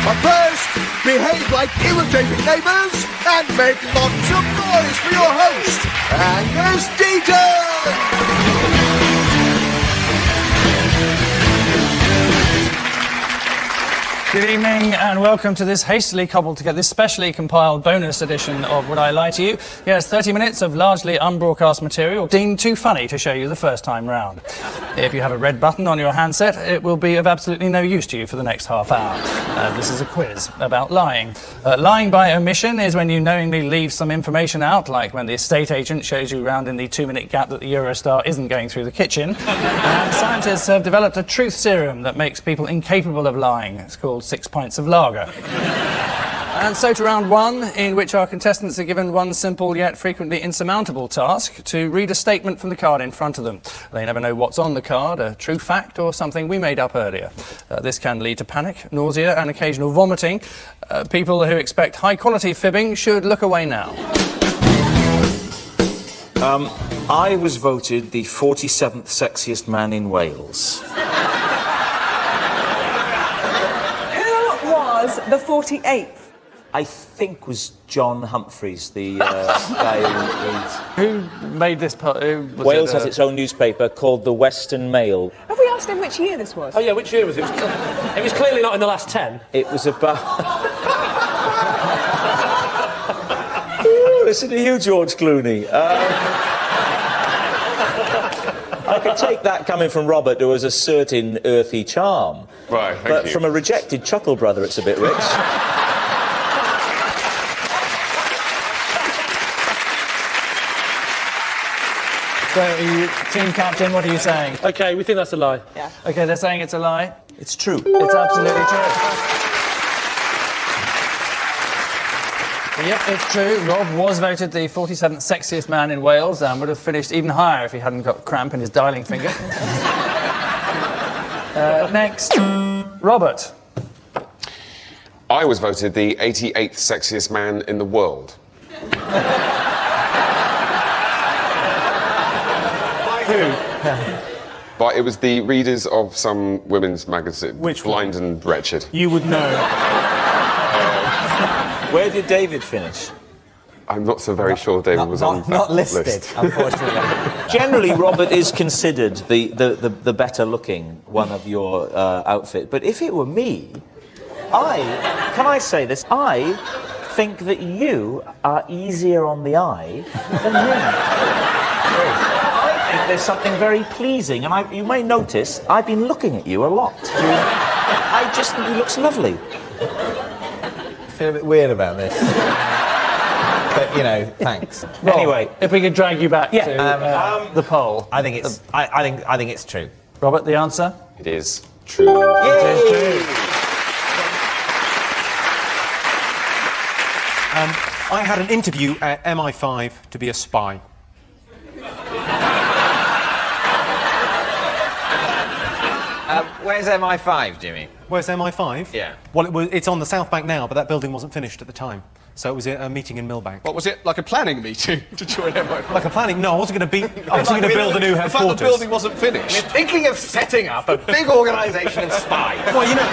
But first, behave like irritating neighbours and make lots of noise for your host, Angus Deaton! Good evening and welcome to this hastily cobbled together, this specially compiled bonus edition of Would I Lie to You? Yes, 30 minutes of largely unbroadcast material deemed too funny to show you the first time round. If you have a red button on your handset, it will be of absolutely no use to you for the next half hour. This is a quiz about lying. Lying by omission is when you knowingly leave some information out, like when the estate agent shows you around in the 2-minute gap that the Eurostar isn't going through the kitchen. And scientists have developed a truth serum that makes people incapable of lying. It's called 6 pints of lager. And so to round one, in which our contestants are given one simple yet frequently insurmountable task, to read a statement from the card in front of them. They never know what's on the card, a true fact or something we made up earlier. This can lead to panic, nausea and occasional vomiting. People who expect high-quality fibbing should look away now. I was voted the 47th sexiest man in Wales. The 48th. I think was John Humphreys, the guy who made this part. Wales has its own newspaper called the Western Mail. Have we asked him which year this was? Oh yeah, which year was it? It was clearly not in the last 10. It was about... Listen to you, George Clooney. I could take that coming from Robert, who has a certain earthy charm. Right, thank but you. From a rejected Chuckle Brother, it's a bit rich. So, team captain, what are you saying? OK, we think that's a lie. Yeah. OK, they're saying it's a lie? It's true. It's absolutely true. Yep, it's true. Rob was voted the 47th sexiest man in Wales and would have finished even higher if he hadn't got cramp in his dialing finger. Next, Robert. I was voted the 88th sexiest man in the world. By who? But it was the readers of some women's magazine. Which Blind and Wretched. You would know. Where did David finish? I'm not so very sure David was on that Not listed, list. unfortunately. Generally, Robert is considered the better looking one of your outfit. But if it were me, can I say this? I think that you are easier on the eye than him. I think there's something very pleasing, and you may notice I've been looking at you a lot. I just think he looks lovely. I feel a bit weird about this. But, you know, thanks. Rob, anyway, if we could drag you back to the poll. I think it's I think it's true. Robert, the answer? It is true. It is true. I had an interview at MI5 to be a spy. Where's MI5, Jimmy? Where's MI5? Yeah. Well, it's on the South Bank now, but that building wasn't finished at the time. So it was a meeting in Millbank. What was it, like a planning meeting to join MI5? Like a planning? No, I wasn't going to build a new headquarters. The fact the building wasn't finished. We're thinking of setting up a big organisation of spies. Well, you know,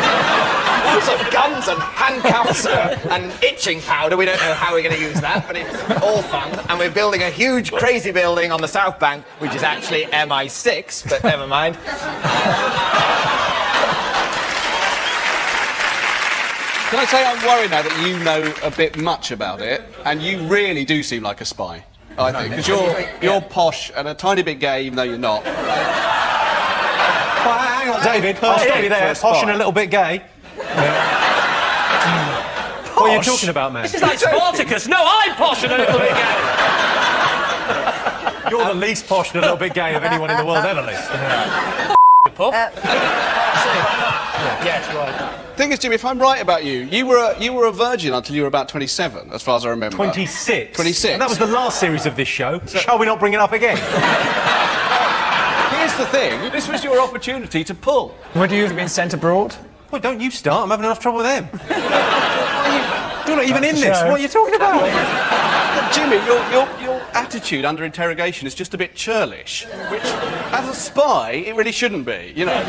lots of guns and handcuffs and itching powder. We don't know how we're going to use that, but it's all fun. And we're building a huge, crazy building on the South Bank, which is actually MI6, but never mind. Can I say I'm worried now that you know a bit much about it, and you really do seem like a spy, I think, because you're posh and a tiny bit gay, even though you're not. Well, hang on, David. I'll stop you there. Posh and a little bit gay. What are you talking about, man? This is like Spartacus. No, I'm posh and a little bit gay. You're the least posh and a little bit gay of anyone in the world ever, Lee. Puff. Yes, right. Thing is, Jimmy, if I'm right about you, you were a virgin until you were about 27, as far as I remember. 26. 26. And that was the last series of this show. Shall we not bring it up again? Here's the thing. This was your opportunity to pull. Would you have been sent abroad? Well, don't you start. I'm having enough trouble with them. You're not even in this. What are you talking about? Jimmy, your attitude under interrogation is just a bit churlish, which, as a spy, it really shouldn't be, you know.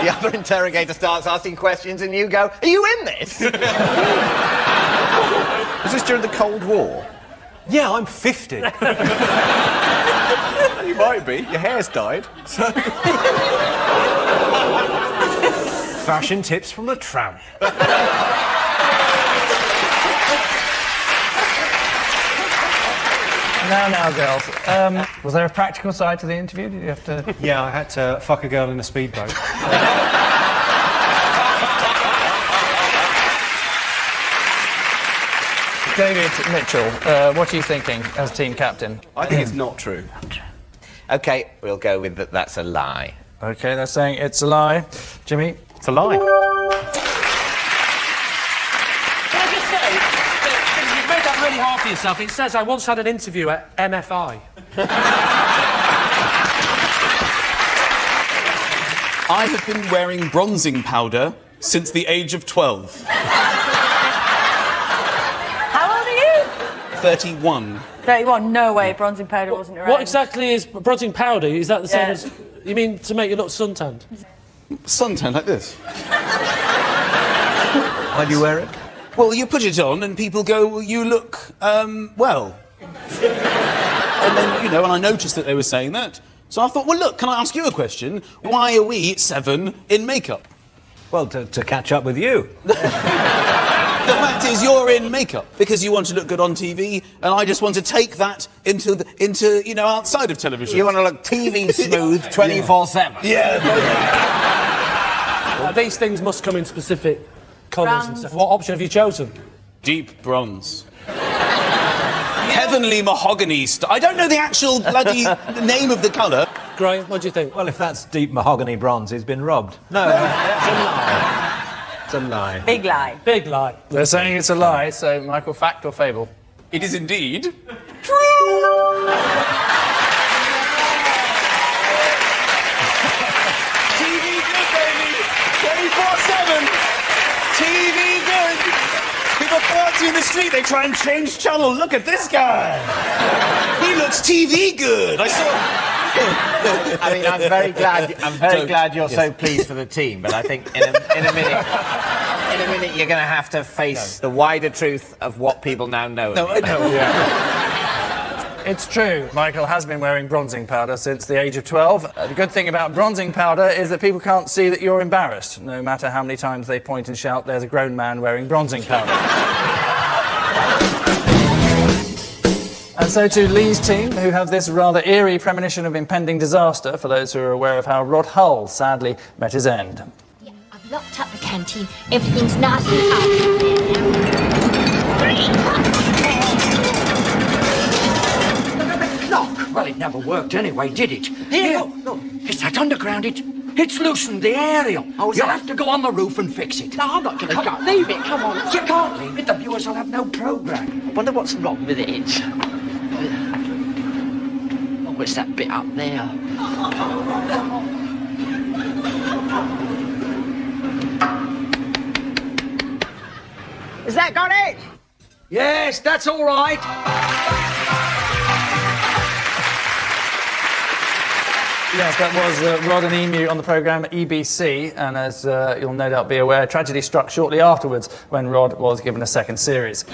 The other interrogator starts asking questions and you go, are you in this? Was this during the Cold War? Yeah, I'm 50. You might be. Your hair's dyed. So... Fashion tips from the tramp. Now, girls. Was there a practical side to the interview? Did you have to... Yeah, I had to fuck a girl in a speedboat. David Mitchell, what are you thinking as team captain? I think it's not true. OK, we'll go with that. That's a lie. OK, they're saying it's a lie. Jimmy? It's a lie. Can I just say, you've made that really hard for yourself. It says I once had an interview at MFI. I have been wearing bronzing powder since the age of 12. How old are you? 31. 31. No way. Bronzing powder wasn't around. What exactly is bronzing powder? Is that the same as... You mean to make you look suntanned? Suntan like this. Why do you wear it? Well, you put it on and people go, well, you look, well. And then, you know, and I noticed that they were saying that. So I thought, well, look, can I ask you a question? Why are we 7 in makeup? Well, to catch up with you. The fact is, you're in makeup because you want to look good on TV, and I just want to take that into you know, outside of television. You want to look TV smooth 24/7. Yeah. These things must come in specific colours and stuff. What option have you chosen? Deep bronze. Heavenly mahogany. I don't know the actual bloody name of the colour. Graham, what do you think? Well, if that's deep mahogany bronze, he's been robbed. No, it's a lie. It's a lie. Big lie. Big lie. They're saying it's a lie, so Michael, fact or fable? It is indeed true. TV good, baby. 24/7. TV good. People party in the street, they try and change channel. Look at this guy. He looks TV good. I saw... I mean, I'm very glad you're so pleased for the team, but I think in a minute you're going to have to face the wider truth of what people now know. No, I know. It's true. Michael has been wearing bronzing powder since the age of 12. The good thing about bronzing powder is that people can't see that you're embarrassed, no matter how many times they point and shout, there's a grown man wearing bronzing powder. And so to Lee's team, who have this rather eerie premonition of impending disaster, for those who are aware of how Rod Hull sadly met his end. Yeah, I've locked up the canteen. Everything's nice and up. Lock. Well, it never worked anyway, did it? Here, look. It's that underground. It's loosened the aerial. Oh, you'll have to go on the roof and fix it. No, I'm not going to leave it. Come on. You can't leave it. The viewers will have no programme. I wonder what's wrong with it. Oh, it's that bit up there. Has that got it? Yes, that's all right. Yes, that was Rod and Emu on the programme EBC, and as you'll no doubt be aware, tragedy struck shortly afterwards when Rod was given a second series.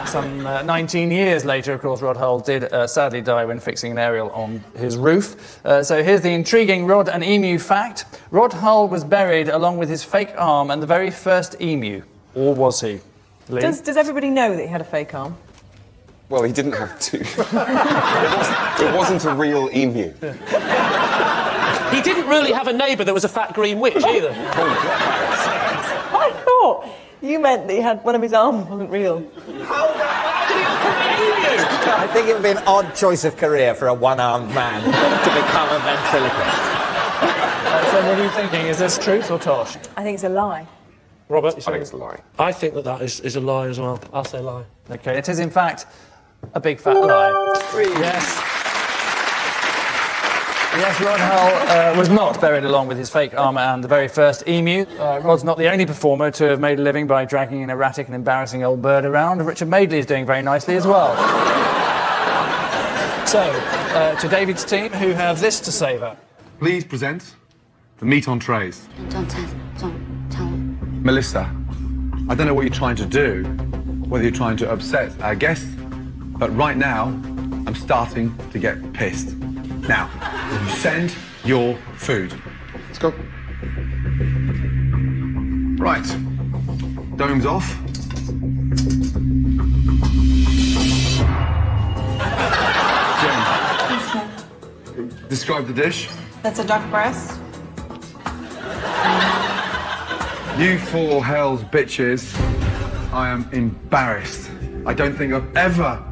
Some 19 years later, of course, Rod Hull did sadly die when fixing an aerial on his roof. So here's the intriguing Rod and Emu fact. Rod Hull was buried along with his fake arm and the very first emu. Or was he? Lee? Does everybody know that he had a fake arm? Well, he didn't have to. It wasn't a real emu. He didn't really have a neighbour that was a fat green witch either. I thought you meant that he had one of his arms wasn't real. I think it would be an odd choice of career for a one-armed man to become a ventriloquist. So what are you thinking? Is this truth or tosh? I think it's a lie. Robert, I think it's a lie. I think that is a lie as well. I'll say lie. Okay, it is in fact a big fat lie. Yes. Yes, Rod Hull was not buried along with his fake armour and the very first emu. Rod's not the only performer to have made a living by dragging an erratic and embarrassing old bird around. Richard Madeley is doing very nicely as well. So, to David's team, who have this to say about. Please present the meat on trays. Don't tell him. Melissa, I don't know what you're trying to do, whether you're trying to upset our guests, but right now, I'm starting to get pissed. Now, you send your food. Let's go. Right. Dome's off. Jen, describe the dish. That's a duck breast. You four hell's bitches, I am embarrassed. I don't think I've ever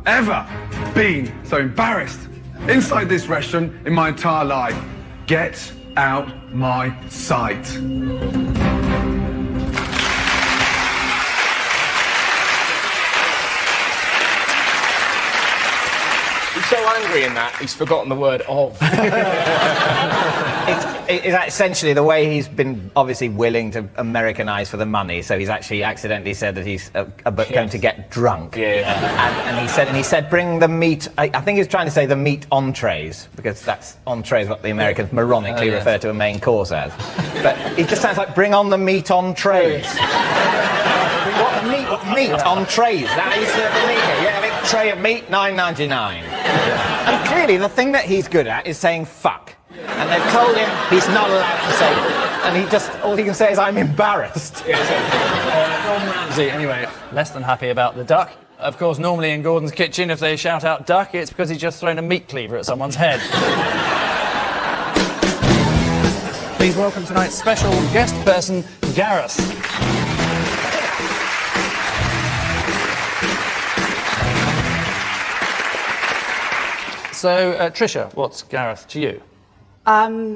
been so embarrassed inside this restaurant in my entire life. Get out my sight. He's so angry in that, he's forgotten the word of. It's essentially the way he's been obviously willing to Americanise for the money, so he's actually accidentally said that he's going to get drunk. Yeah. And he said, bring the meat, I think he was trying to say the meat entrees, because that's entrees what the Americans moronically refer to a main course as. But it just sounds like, bring on the meat entrees. What meat on trays? That how you serve the meat here? Yeah, a big tray of meat, $9.99. And clearly, the thing that he's good at is saying fuck. And they've told him he's not allowed to say it. And all he can say is, I'm embarrassed. Gordon Ramsay, anyway, less than happy about the duck. Of course, normally in Gordon's kitchen, if they shout out duck, it's because he's just thrown a meat cleaver at someone's head. Please welcome tonight's special guest person, Gareth. So, Tricia, what's Gareth to you?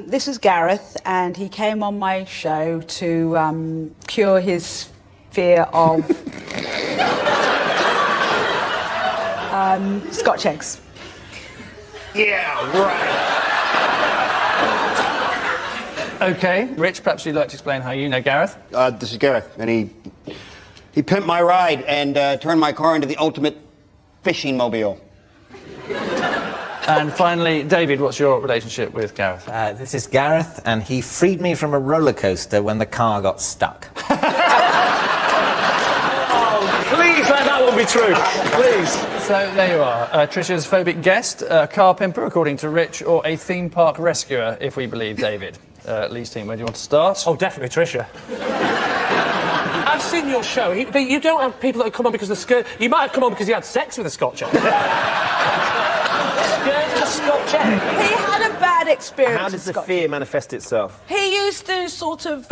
This is Gareth, and he came on my show to cure his fear of Scotch eggs. Yeah, right. OK, Rich, perhaps you'd like to explain how you know Gareth? This is Gareth, and he pimped my ride and turned my car into the ultimate fishing mobile. And finally, David, what's your relationship with Gareth? This is Gareth, and he freed me from a roller coaster when the car got stuck. Oh, please let that one be true. Please. So there you are. Tricia's phobic guest, a car pimper, according to Rich, or a theme park rescuer, if we believe David. Lee's team, where do you want to start? Oh, definitely Tricia. I've seen your show. You don't have people that come on because of the skirt. You might have come on because you had sex with a Scotch egg. Scotch egg. He had a bad experience. How does the fear manifest itself? He used to sort of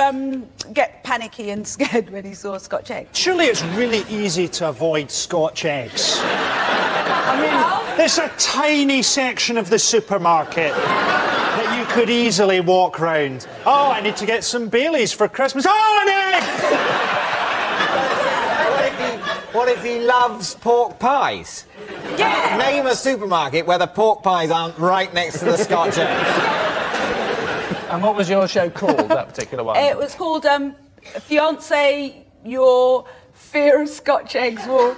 get panicky and scared when he saw a Scotch egg. Surely it's really easy to avoid Scotch eggs. I mean, there's a tiny section of the supermarket that you could easily walk round. Oh, I need to get some Baileys for Christmas. Oh, an egg! What if he loves pork pies? Yeah! Name a supermarket where the pork pies aren't right next to the Scotch eggs. And what was your show called, that particular one? It was called Fiancé, Your Fear of Scotch Eggs Will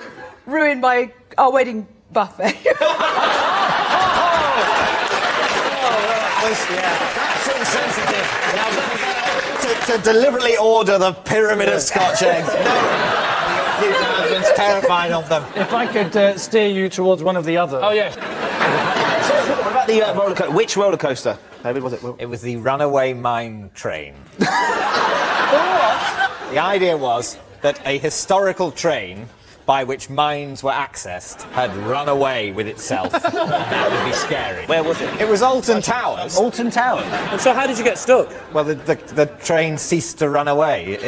Ruin Our Wedding Buffet. That's insensitive. To deliberately order the pyramid of Scotch eggs. No. Your husband's terrified of them. If I could steer you towards one of the others. Oh, yes. What about the roller coaster? Which roller coaster, David, was it? It was the runaway mine train. The idea was that a historical train by which mines were accessed had run away with itself. That would be scary. Where was it? It was Alton Towers. Alton Towers? And so how did you get stuck? Well, the train ceased to run away.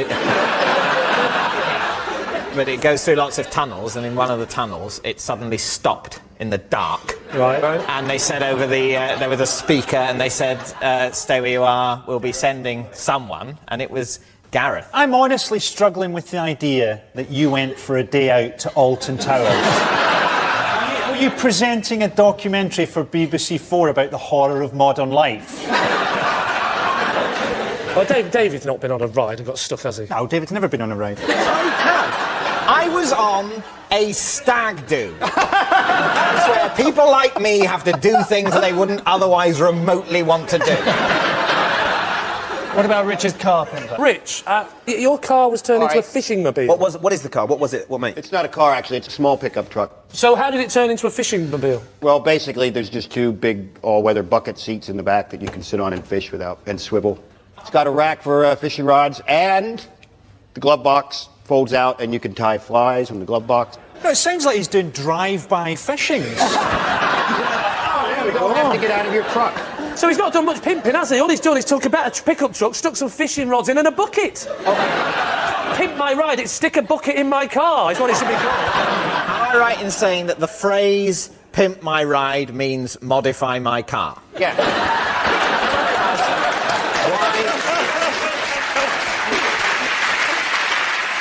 but it goes through lots of tunnels, and in one of the tunnels, it suddenly stopped in the dark. Right. And they said over the there was a speaker, and they said, "Stay where you are. We'll be sending someone," and it was Gareth. I'm honestly struggling with the idea that you went for a day out to Alton Towers. Were you presenting a documentary for BBC 4 about the horror of modern life? Well, David's not been on a ride and got stuck, has he? No, David's never been on a ride. I was on a stag do. That's where people like me have to do things they wouldn't otherwise remotely want to do. What about Rich's car, Pimper? Rich, your car was turned into a fishing mobile. What is the car? What was it? What mate? It's not a car, actually. It's a small pickup truck. So how did it turn into a fishing mobile? Well, basically, there's just two big all-weather bucket seats in the back that you can sit on and fish without, and swivel. It's got a rack for fishing rods, and the glove box folds out, and you can tie flies in the glove box. No, it sounds like he's doing drive-by fishing. There we go. Have to get out of your truck. So he's not done much pimping, has he? All he's done is took a better pickup truck, stuck some fishing rods in and a bucket. Pimp my ride, it's stick a bucket in my car, is what it should be called. Am I right in saying that the phrase "pimp my ride" means modify my car? Yeah.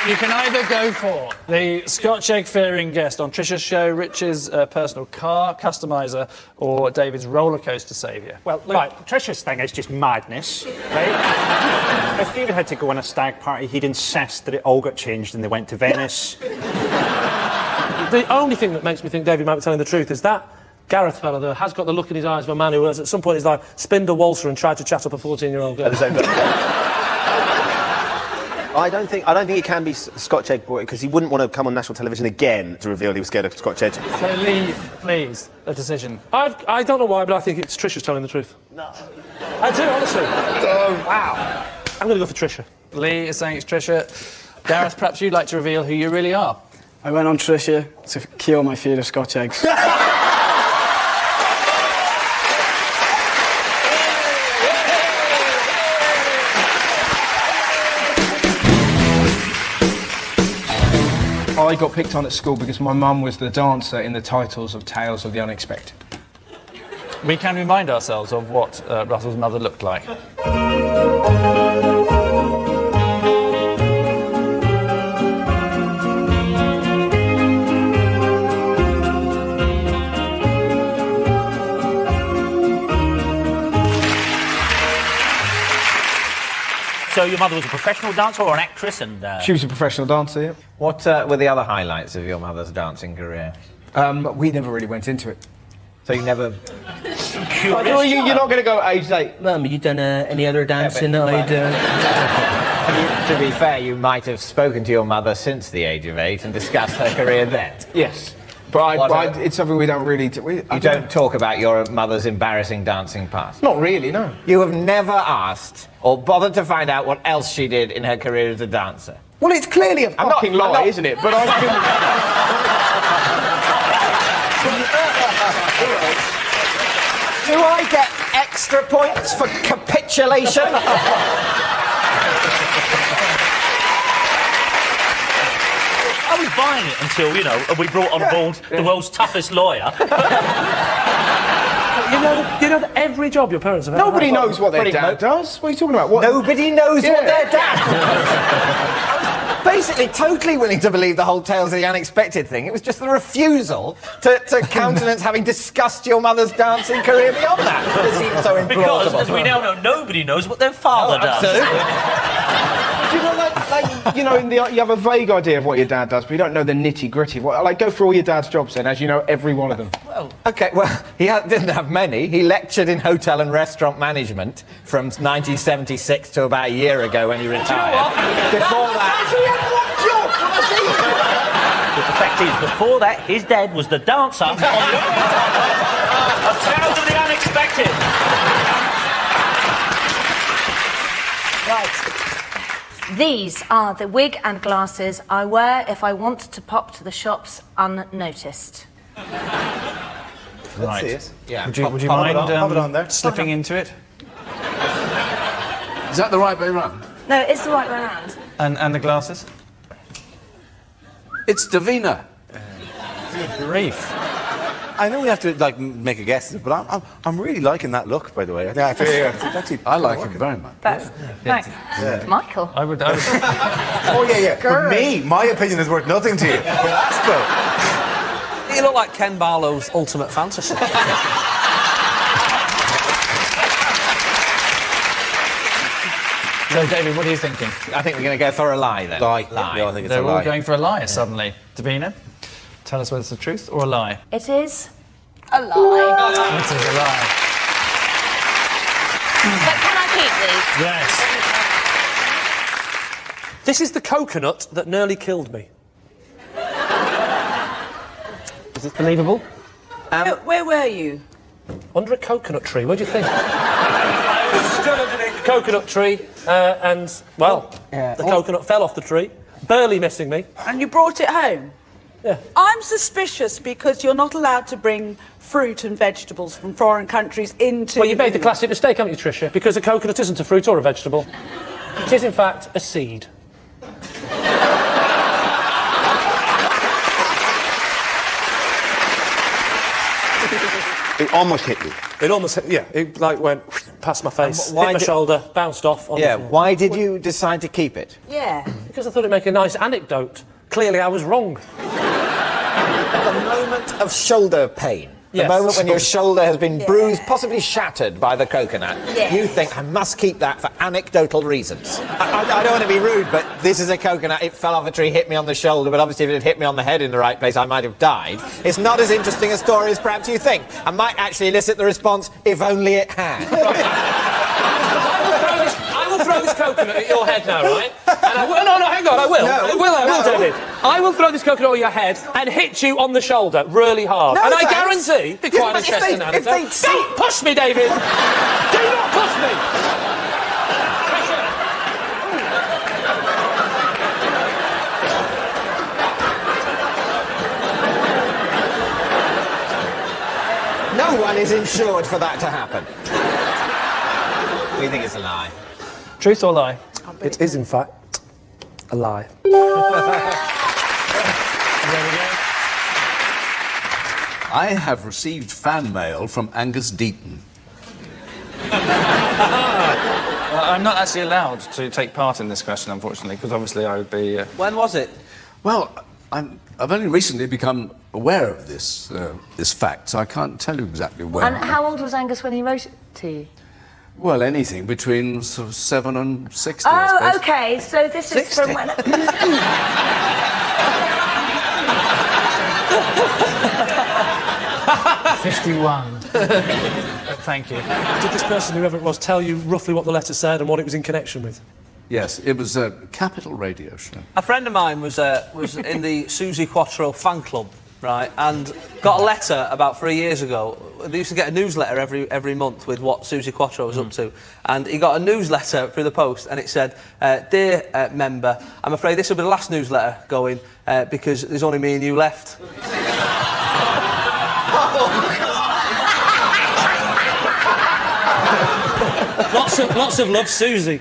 You can either go for the Scotch egg fairing guest on Trisha's show, Rich's personal car customiser, or David's roller coaster saviour. Well, look, right, Trisha's thing is just madness, right? If David had to go on a stag party, he'd insist that it all got changed and they went to Venice. The only thing that makes me think David might be telling the truth is that Gareth fellow there has got the look in his eyes of a man who has at some point in his life spinned a waltzer and tried to chat up a 14-year-old girl. I don't think it can be Scotch egg boy because he wouldn't want to come on national television again to reveal he was scared of Scotch egg. So Lee, please, a decision. I don't know why, but I think it's Trisha's telling the truth. No. I do, honestly. Wow. I'm going to go for Trisha. Lee is saying it's Trisha. Gareth, perhaps you'd like to reveal who you really are. I went on Trisha to cure my fear of Scotch eggs. I got picked on at school because my mum was the dancer in the titles of Tales of the Unexpected. We can remind ourselves of what Russell's mother looked like. So your mother was a professional dancer or an actress? And She was a professional dancer, yeah. What were the other highlights of your mother's dancing career? We never really went into it. So you never... You're not going to go at age 8. Mum, you done any other dancing that I'd... To be fair, you might have spoken to your mother since the age of 8 and discussed her career then. Yes. But it's something we don't really... You don't talk about your mother's embarrassing dancing past? Not really, no. You have never asked or bothered to find out what else she did in her career as a dancer? Well, it's clearly a fucking lie, isn't it? But I can... Do I get extra points for capitulation? I was buying it until, we brought on board the world's toughest lawyer. You know that every job your parents have ever Nobody had. knows what their dad does. What are you talking about? What? Nobody knows what their dad does. Basically, totally willing to believe the whole Tales of the Unexpected thing. It was just the refusal to countenance having discussed your mother's dancing career beyond that. It seems so implausible. Because, as we now know, nobody knows what their father does. Do you know, you have a vague idea of what your dad does, but you don't know the nitty-gritty. Go through all your dad's jobs then, as you know every one of them. OK, well, he didn't have many. He lectured in hotel and restaurant management from 1976 to about a year ago when he retired. Before that... But the fact is, before that, his dad was the dancer on the Tales of the Unexpected. Right. These are the wig and glasses I wear if I want to pop to the shops unnoticed. Right. Yeah. Would you mind pop it on there. slipping into it? Is that the right way round? No, it's the right way around. And the glasses? It's Davina. Good grief. I know we have to make a guess, but I'm really liking that look. By the way, I like him very much. Thanks. Michael. I would. Oh yeah. For me, my opinion is worth nothing to you. But Aspo. You look like Ken Barlow's ultimate fantasy. So, David, what are you thinking? I think we're going to go for a lie then. Lie. Lie. Yeah, I think it's They're a all lie. going for a lie suddenly. Davina, tell us whether it's the truth or a lie. It is A lie. It is a lie. But can I keep these? Yes. This is the coconut that nearly killed me. Is it believable? Where were you? Under a coconut tree. What do you think? I was stood underneath a coconut tree, and the coconut fell off the tree, barely missing me. And you brought it home? Yeah. I'm suspicious because you're not allowed to bring fruit and vegetables from foreign countries into... Well, you made the classic mistake, haven't you, Tricia? Because a coconut isn't a fruit or a vegetable. It is, in fact, a seed. It almost hit you. It almost hit, yeah. It went past my face, hit my shoulder, bounced off. On the floor. Why did you decide to keep it? Yeah. Because I thought it'd make a nice anecdote. Clearly, I was wrong. The moment of shoulder pain. The Yes. moment when your shoulder has been bruised, possibly shattered by the coconut. Yes. You think, I must keep that for anecdotal reasons. I don't want to be rude, but this is a coconut. It fell off a tree, hit me on the shoulder, but obviously if it had hit me on the head in the right place, I might have died. It's not as interesting a story as perhaps you think. I might actually elicit the response, if only it had. I will throw this coconut at your head now, right? And I will. No, hang on, I will. No, I will, no. David. I will throw this coconut at your head and hit you on the shoulder really hard. No, and I thanks. guarantee, be quite interesting, Don't push me, David! Do not push me! No one is insured for that to happen. We think it's a lie. Truth or lie? It is, in fact, a lie. I have received fan mail from Angus Deaton. I'm not actually allowed to take part in this question, unfortunately, because obviously I would be... When was it? Well, I've only recently become aware of this fact, so I can't tell you exactly when. And how old was Angus when he wrote it to you? Well, anything between sort of 7 and 60, I Oh, suppose. OK, so this is from when... 51. Thank you. Did this person, whoever it was, tell you roughly what the letter said and what it was in connection with? Yes, it was a Capital Radio show. A friend of mine was in the Susie Quattro fan club, right, and got a letter about 3 years ago. They used to get a newsletter every month with what Susie Quattro was up to, and he got a newsletter through the post, and it said, "Dear member, I'm afraid this will be the last newsletter going because there's only me and you left." Lots of love, Susie.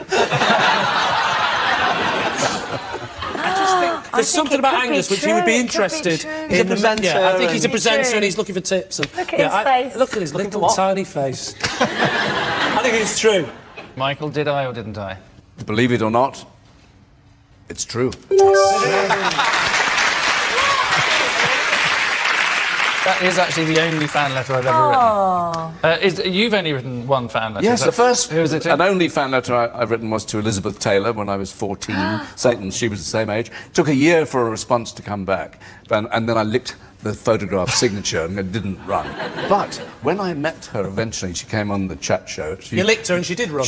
There's something about Angus which you would be interested in. He's a presenter. Yeah, I think he's a presenter and he's looking for tips. And, Look at his face. Look at his little tiny face. I think it's true. Michael, did I or didn't I? Believe it or not, it's true. That is actually the only fan letter I've ever written. You've only written one fan letter. Yes, the first Who was it to? and only fan letter I've written was to Elizabeth Taylor when I was 14. Satan, she was the same age. Took a year for a response to come back, and then I licked the photograph signature and it didn't run. But when I met her eventually, she came on the chat show. You licked her and she did run.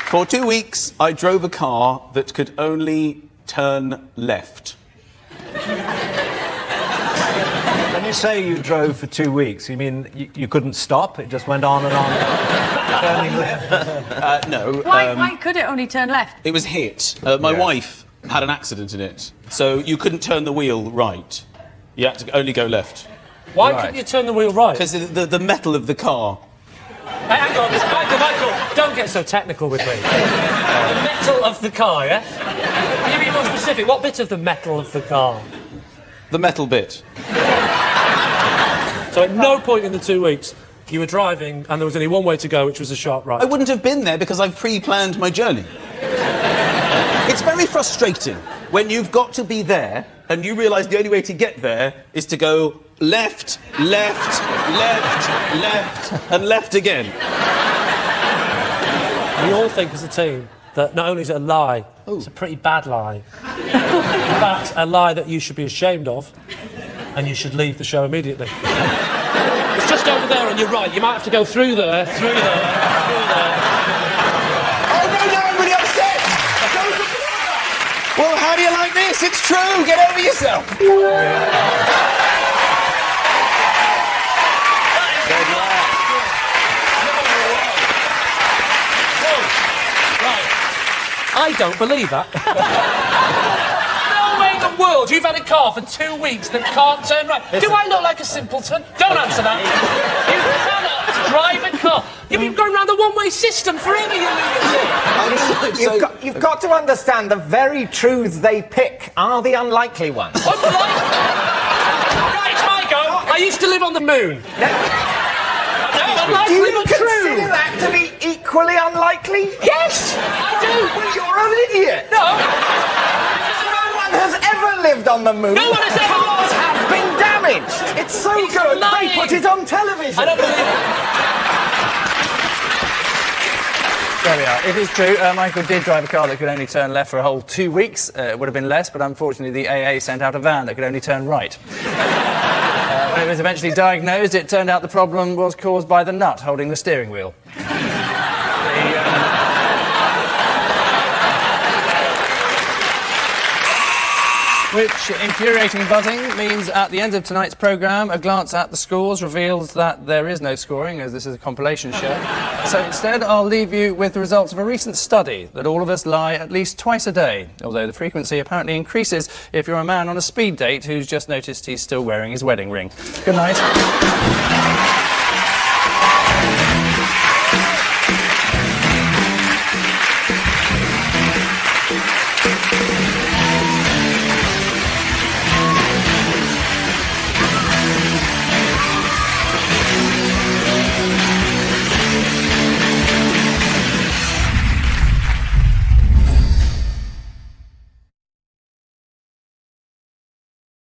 For 2 weeks, I drove a car that could only turn left. When you say you drove for 2 weeks, you mean you couldn't stop? It just went on and on, turning left? No. Why could it only turn left? It was hit. My wife had an accident in it, so you couldn't turn the wheel right. You had to only go left. Why couldn't you turn the wheel right? Because the metal of the car Hey, hang on, Michael, don't get so technical with me. The metal of the car, yeah? Can you be more specific? What bit of the metal of the car? The metal bit. So at no point in the 2 weeks you were driving and there was only one way to go, which was a sharp right. I wouldn't have been there because I've pre-planned my journey. It's very frustrating when you've got to be there and you realise the only way to get there is to go left, left, left, left, and left again. We all think as a team that not only is it a lie, it's a pretty bad lie. In fact, a lie that you should be ashamed of and you should leave the show immediately. It's just over there on your right. You might have to go through there, through there, through there. Oh, no, everybody upset! Well, how do you like this? It's true! Get over yourself! I don't believe that. No way in the world you've had a car for 2 weeks that can't turn right. Do I look like a simpleton? Don't answer that. You cannot drive a car. You've been going around the one-way system forever, you lunatic. You've got to understand the very truths they pick are the unlikely ones. Right, it's my go. I used to live on the moon. Do you consider that to be equally unlikely? Yes, I do. Well, you're an idiot. No. No one has ever lived on the moon. No one has ever. Cars have been damaged. It's so good. Lying. They put it on television. I don't believe it. There we are. It is true. Michael did drive a car that could only turn left for a whole 2 weeks. It would have been less, but unfortunately the AA sent out a van that could only turn right. When it was eventually diagnosed, it turned out the problem was caused by the nut holding the steering wheel. Which infuriating buzzing means at the end of tonight's programme, a glance at the scores reveals that there is no scoring, as this is a compilation show. So instead, I'll leave you with the results of a recent study that all of us lie at least twice a day, although the frequency apparently increases if you're a man on a speed date who's just noticed he's still wearing his wedding ring. Good night.